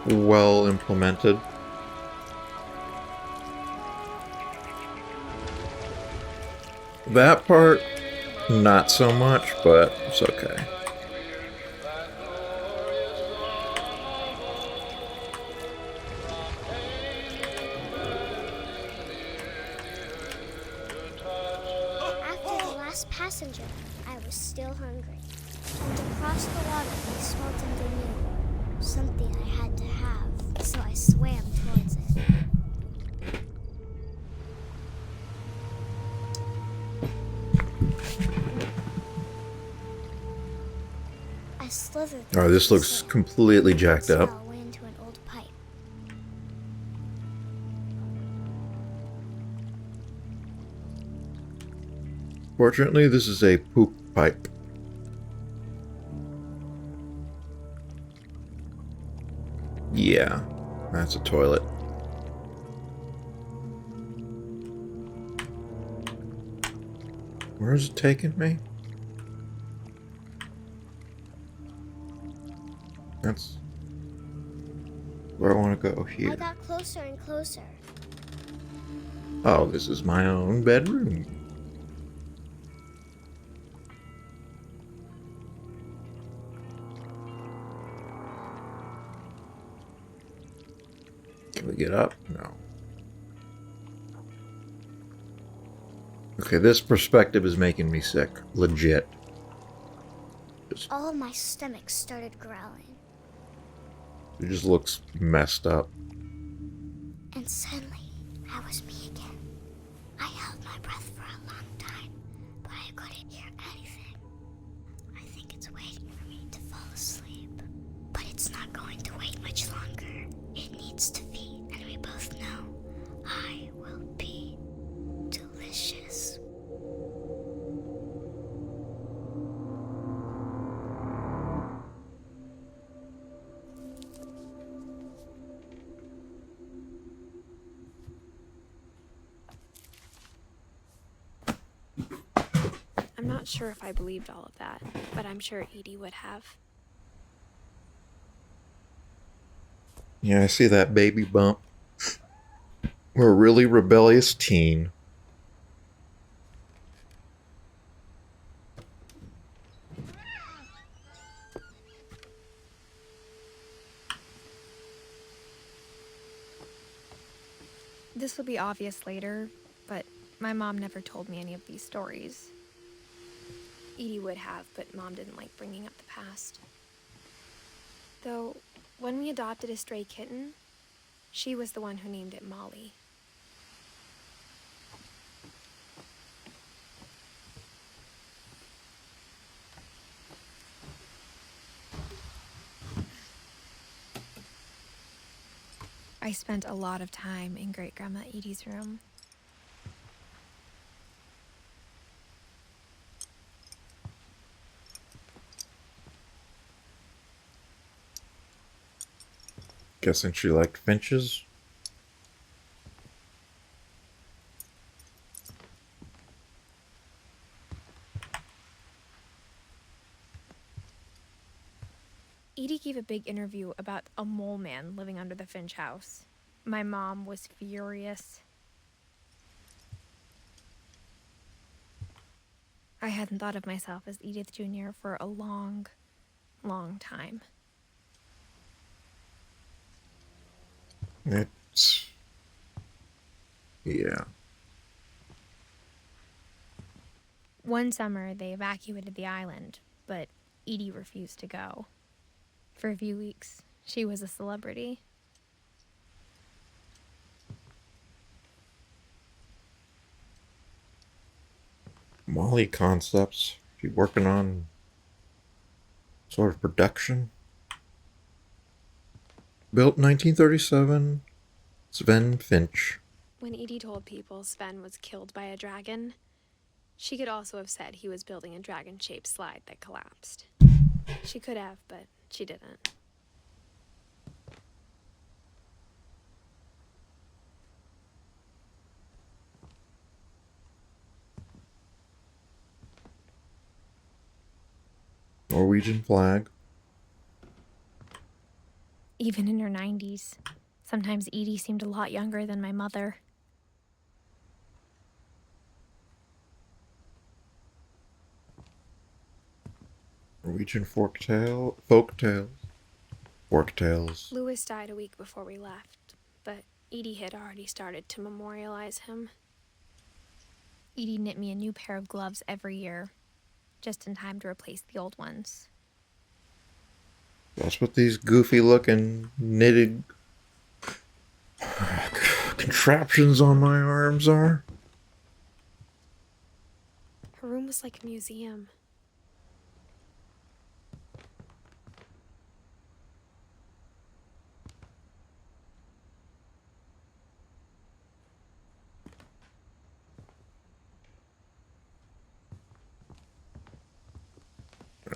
well implemented. That part, not so much, but it's okay. After the last passenger, I was still hungry. And across the water, I smelled something new. Something I had to have, so I swam towards it. I slithered through Oh, this the looks silt. completely jacked The up. smell went into an old pipe. Fortunately, this is a poop pipe. Yeah, that's a toilet. Where is it taking me? That's where I want to go I here. got closer and closer. Oh, this is my own bedroom. Can we get up? No. Okay, this perspective is making me sick. Legit. All of my stomach started growling. It just looks messed up. And suddenly, I was me again. I held my breath for a long time, but I couldn't hear anything. I think it's waiting for me to fall asleep. But it's not going to wait much longer. It needs to feed, and we both know I will be delicious. I'm not sure if I believed all of that, but I'm sure Edie would have. Yeah, I see that baby bump. We're a really rebellious teen. This will be obvious later, but my mom never told me any of these stories. Edie would have, but Mom didn't like bringing up the past. Though, when we adopted a stray kitten, she was the one who named it Molly. I spent a lot of time in Great-Grandma Edie's room. Guessing she liked finches. Edie gave a big interview about a mole man living under the Finch house. My mom was furious. I hadn't thought of myself as Edith Jr. for a long, long time. It's... yeah. One summer, they evacuated the island, but Edie refused to go. For a few weeks, she was a celebrity. Molly Concepts. She working on sort of production. Built 1937. Sven Finch. When Edie told people Sven was killed by a dragon, she could also have said he was building a dragon-shaped slide that collapsed. She could have, but she didn't. Norwegian flag. Even in her 90s, sometimes Edie seemed a lot younger than my mother. Norwegian folktales. Lewis died a week before we left, but Edie had already started to memorialize him. Edie knit me a new pair of gloves every year, just in time to replace the old ones. That's what these goofy looking knitted contraptions on my arms are. Her room was like a museum.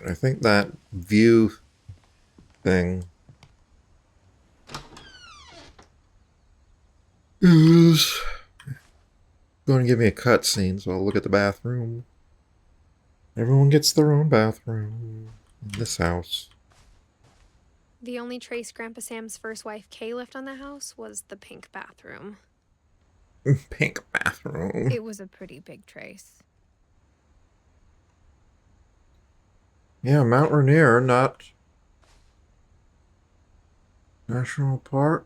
I think that view thing is going to give me a cutscene, so I'll look at the bathroom. Everyone gets their own bathroom in this house. The only trace Grandpa Sam's first wife, Kay, left on the house was the pink bathroom. Pink bathroom. It was a pretty big trace. Yeah, Mount Rainier, not National Park,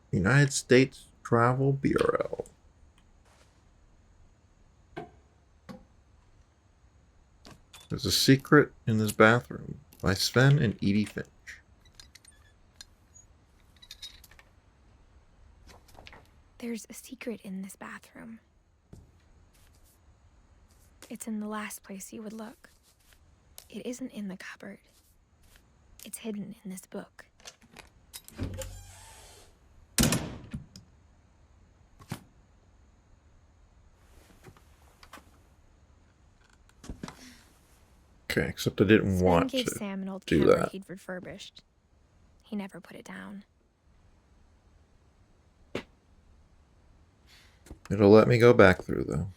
United States Travel Bureau. There's a secret in this bathroom by Sven and Edie Finch. There's a secret in this bathroom. It's in the last place you would look. It isn't in the cupboard. It's hidden in this book. Okay, except I didn't Sven want gave to Sam an old do camera that. he'd refurbished. He never put it down. It'll let me go back through, though.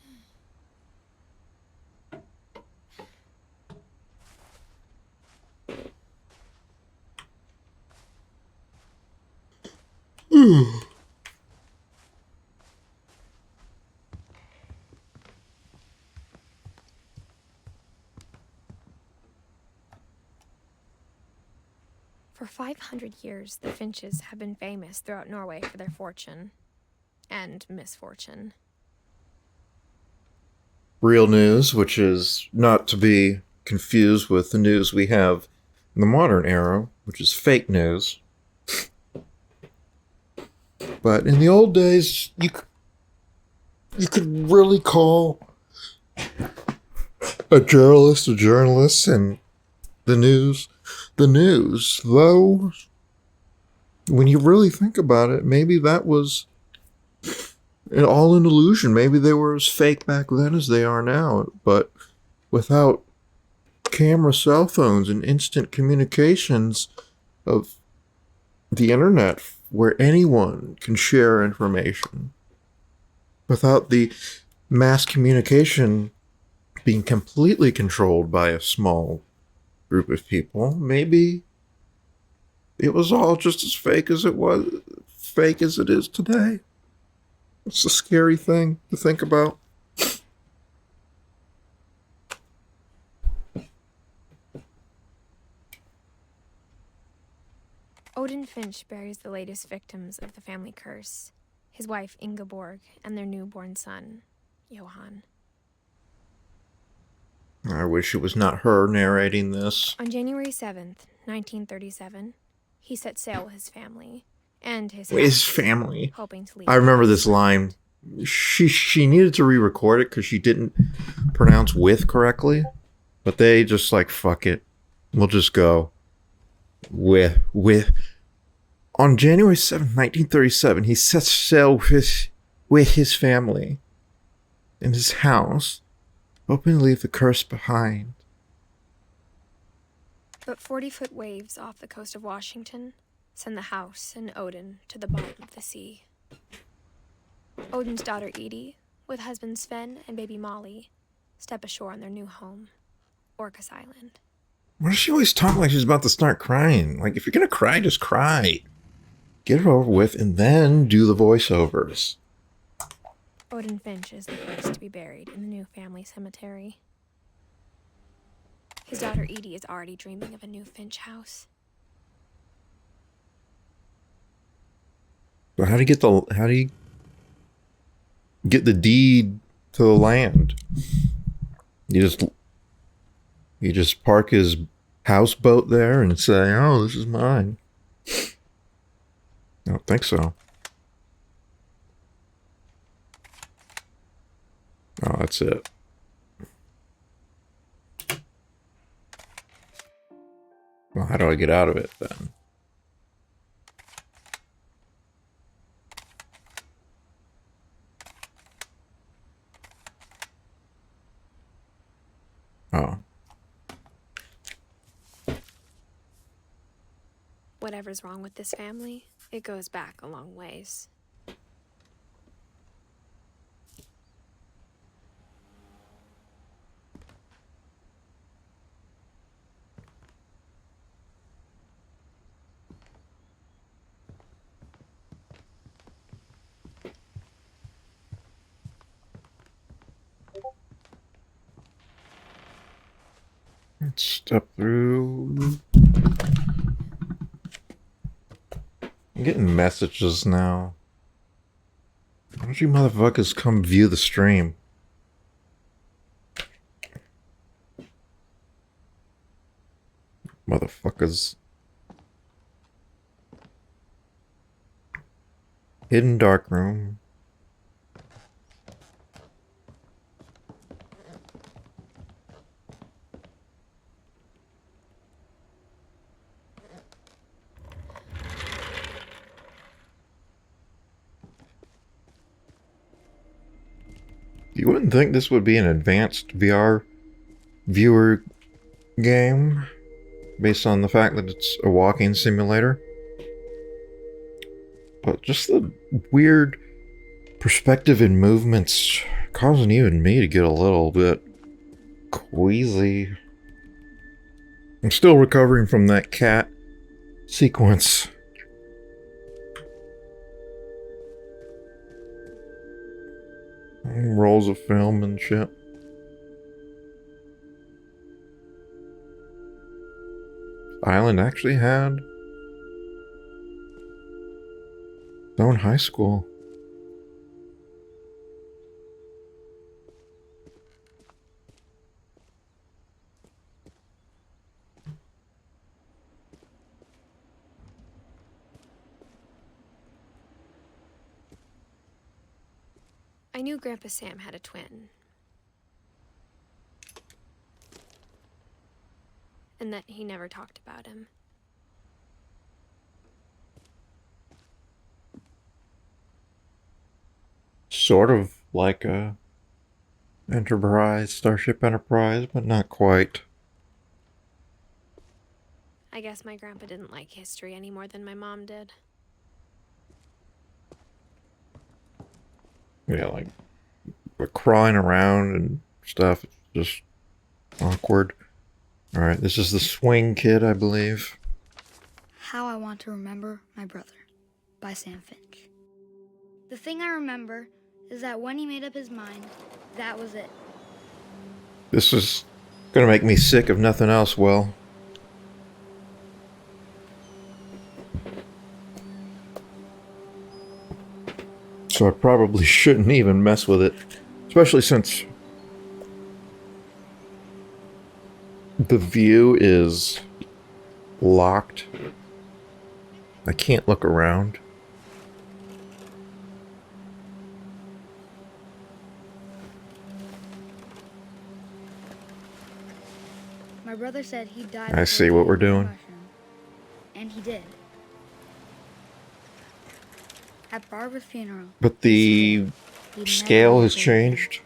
For 500 years, the Finches have been famous throughout Norway for their fortune and misfortune. Real news, which is not to be confused with the news we have in the modern era, which is fake news. But in the old days, you could really call a journalist, and the news, though when you really think about it, maybe that was all an illusion. Maybe they were as fake back then as they are now. But without camera cell phones and instant communications of the internet where anyone can share information, without the mass communication being completely controlled by a small group of people, maybe it was all just as fake as it is today. It's a scary thing to think about. Odin Finch buries the latest victims of the family curse, his wife Ingeborg and their newborn son, Johann. I wish it was not her narrating this. On January 7th, 1937, he set sail with his family and his family. hoping to leave. I remember this line. She needed to re-record it because she didn't pronounce "with" correctly, but they just like, fuck it, we'll just go with. On January 7th, 1937, he sets sail with his family in his house, hoping to leave the curse behind. But 40-foot waves off the coast of Washington send the house and Odin to the bottom of the sea. Odin's daughter Edith, with husband Sven and baby Molly, step ashore on their new home, Orcas Island. Why does she always talk like she's about to start crying? Like, if you're gonna cry, just cry. Get it over with and then do the voiceovers. Odin Finch is the first to be buried in the new family cemetery. His daughter Edie is already dreaming of a new Finch house. But how do you get the deed to the land? You just park his houseboat there and say, "Oh, this is mine." I don't think so. Oh, that's it. Well, how do I get out of it then? Oh. Whatever's wrong with this family, it goes back a long ways. Let's step through. I'm getting messages now. Why don't you motherfuckers come view the stream? Motherfuckers. Hidden dark room. You wouldn't think this would be an advanced VR viewer game based on the fact that it's a walking simulator. But just the weird perspective and movements causing even me to get a little bit queasy. I'm still recovering from that cat sequence. Rolls of film and shit. Island actually had its own high school. I knew Grandpa Sam had a twin. And that he never talked about him. sort of like a Enterprise, Starship Enterprise, but not quite. I guess my grandpa didn't like history any more than my mom did. Yeah, like we're crawling around and stuff. It's just awkward. Alright, this is the Swing Kid, I believe. How I Want to Remember My Brother by Sam Finch. The thing I remember is that when he made up his mind, that was it. This is gonna make me sick if nothing else will. So I probably shouldn't even mess with it. Especially since the view is locked. I can't look around. My brother said he died. I before see he what ate we're the doing. mushroom. And he did. At Barbara's funeral. But the he scale never has looked again. changed.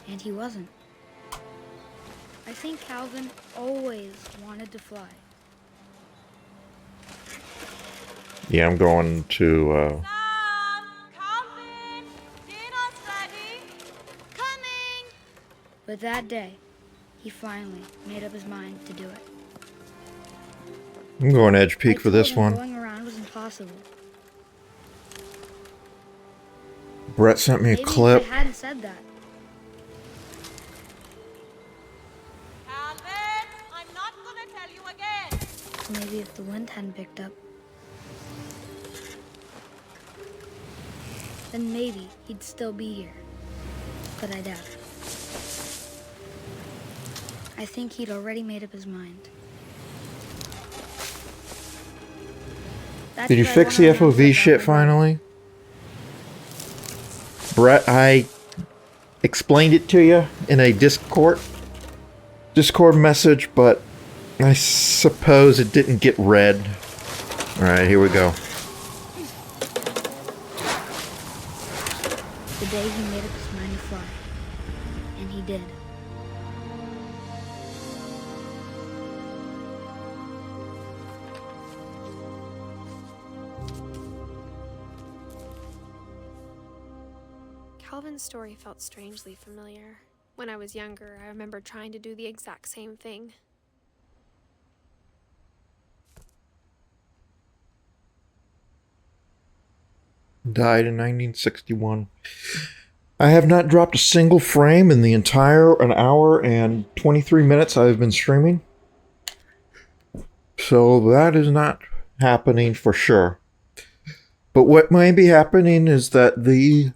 And he wasn't. I think Calvin always wanted to fly. Yeah, I'm going to, Sam! Calvin! Dinner's ready! Coming! But that day, he finally made up his mind to do it. I'm going Edge Peak I for this told him one. Going around was impossible. Brett sent me a Maybe clip. if I hadn't said that. Calvin! I'm not gonna tell you again! Maybe if the wind hadn't picked up. Then maybe he'd still be here. But I doubt it. I think he'd already made up his mind. That's Did you what I fix the wanna remember FOV about shit my brother. finally? Brett, I explained it to you in a Discord message, but I suppose it didn't get read. Alright, here we go. The day he made up his mind to fly. And he did. Calvin's story felt strangely familiar. When I was younger, I remember trying to do the exact same thing. Died in 1961. I have not dropped a single frame in the entire an hour and 23 minutes I've been streaming. So that is not happening for sure. But what might be happening is that the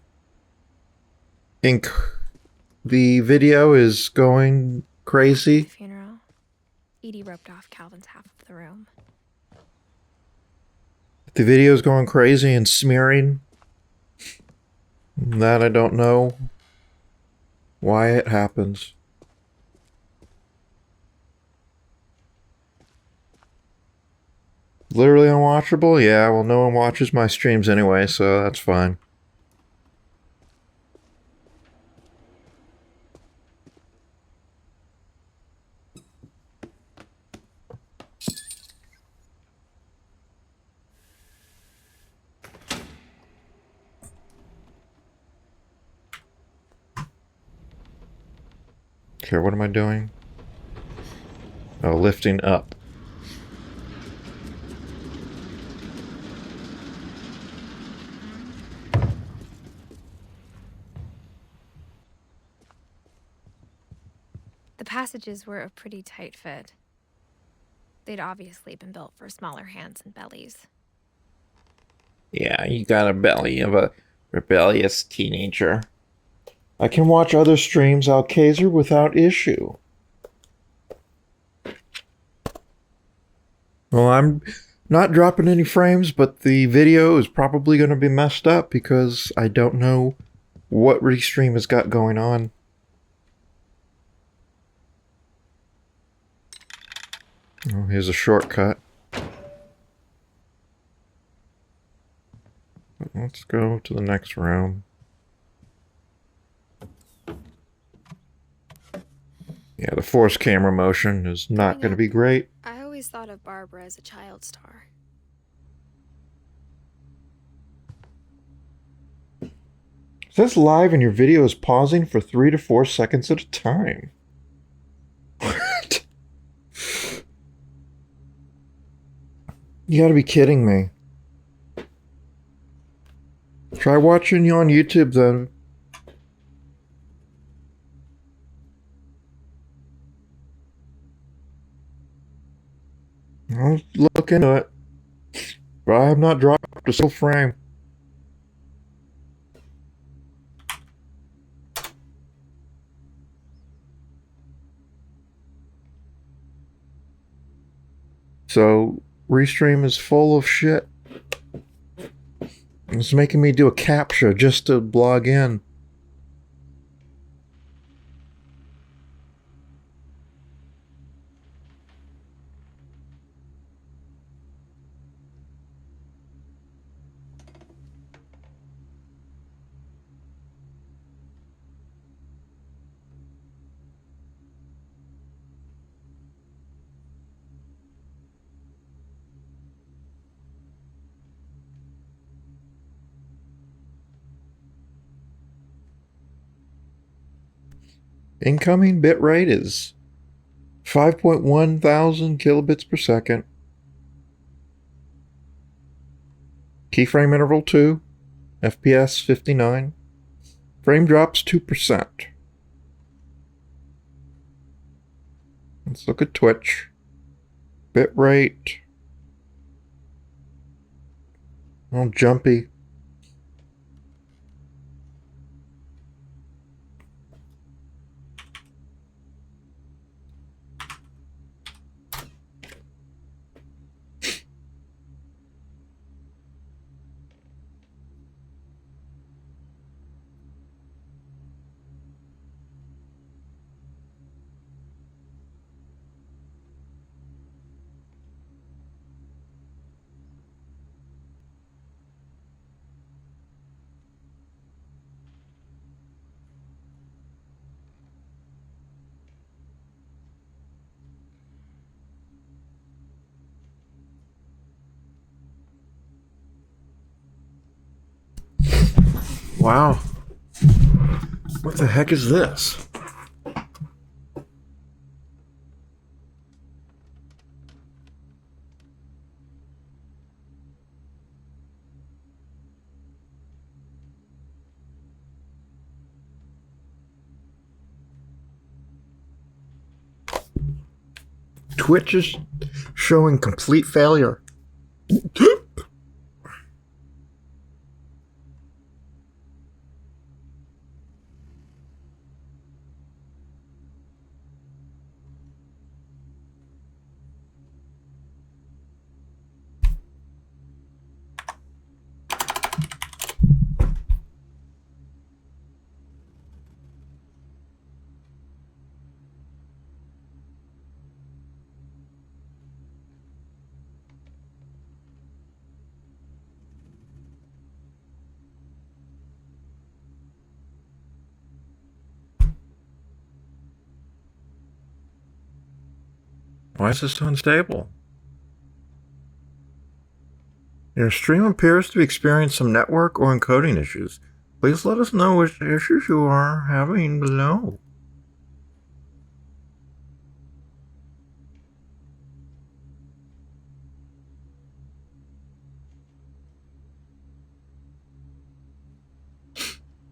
video is going crazy. The funeral, Edie roped off Calvin's half of the room. The video is going crazy and smearing. That I don't know why it happens. Literally unwatchable? Yeah, well, no one watches my streams anyway, so that's fine. Okay, what am I doing? Oh, lifting up. The passages were a pretty tight fit. They'd obviously been built for smaller hands and bellies. Yeah, you got a belly of a rebellious teenager. I can watch other streams Alkazer without issue. Well, I'm not dropping any frames, but the video is probably going to be messed up because I don't know what Restream has got going on. Oh, here's a shortcut. Let's go to the next room. Yeah, the forced camera motion is not going to be great. I always thought of Barbara as a child star. It says live and your video is pausing for 3 to 4 seconds at a time. What? You gotta be kidding me. Try watching you on YouTube then. I'll look into it. But I have not dropped a single frame. So, Restream is full of shit. It's making me do a CAPTCHA just to log in. Incoming bitrate is 5.1 thousand kilobits per second. Keyframe interval 2, FPS 59. Frame drops 2%. Let's look at Twitch. Bitrate. All jumpy. Wow. What the heck is this? Twitch is showing complete failure. Why is this so unstable? Your stream appears to experience some network or encoding issues. Please let us know which issues you are having below.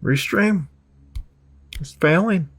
Restream. It's failing.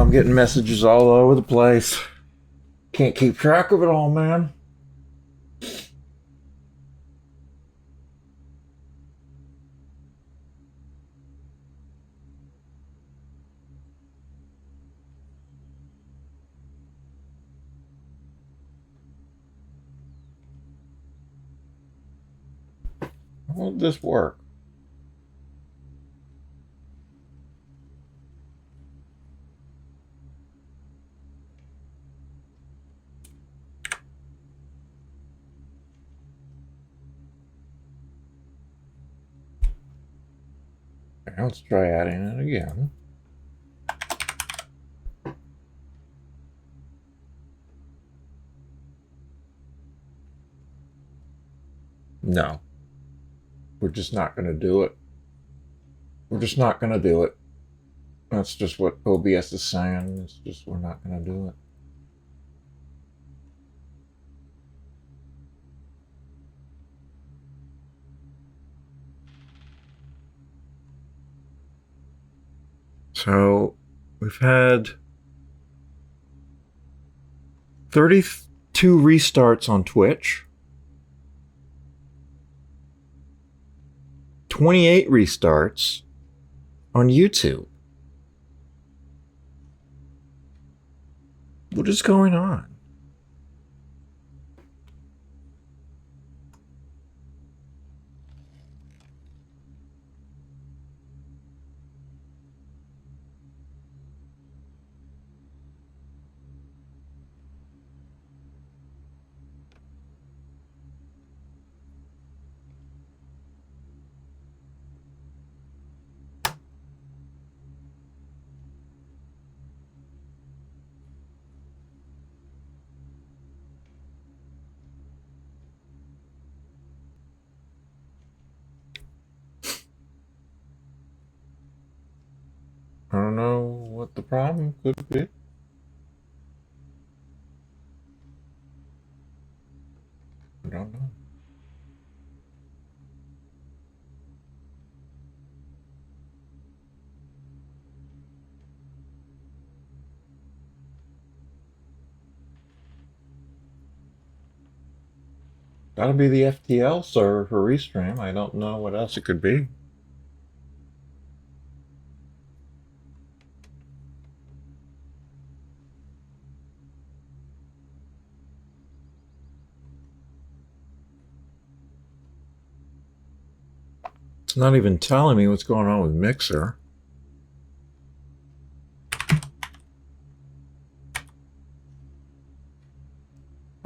I'm getting messages all over the place. Can't keep track of it all, man. How will this work? Let's try adding it again. No. We're just not going to do it. We're just not going to do it. That's just what OBS is saying. It's just we're not going to do it. So we've had 32 restarts on Twitch, 28 restarts on YouTube. What is going on? I don't know what the problem could be. I don't know. Gotta be the FTL server for Restream. I don't know what else it could be. It's not even telling me what's going on with Mixer.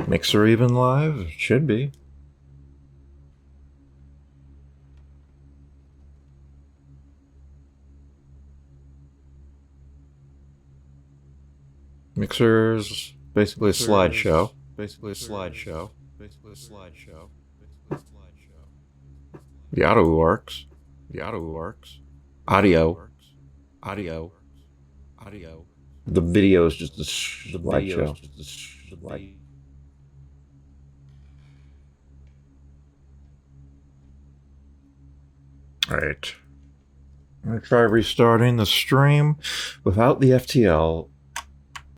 Mixer even live? It should be. Mixer's basically a slideshow. The audio works. Audio. The video is just a slideshow. Alright. I'm going to try restarting the stream without the FTL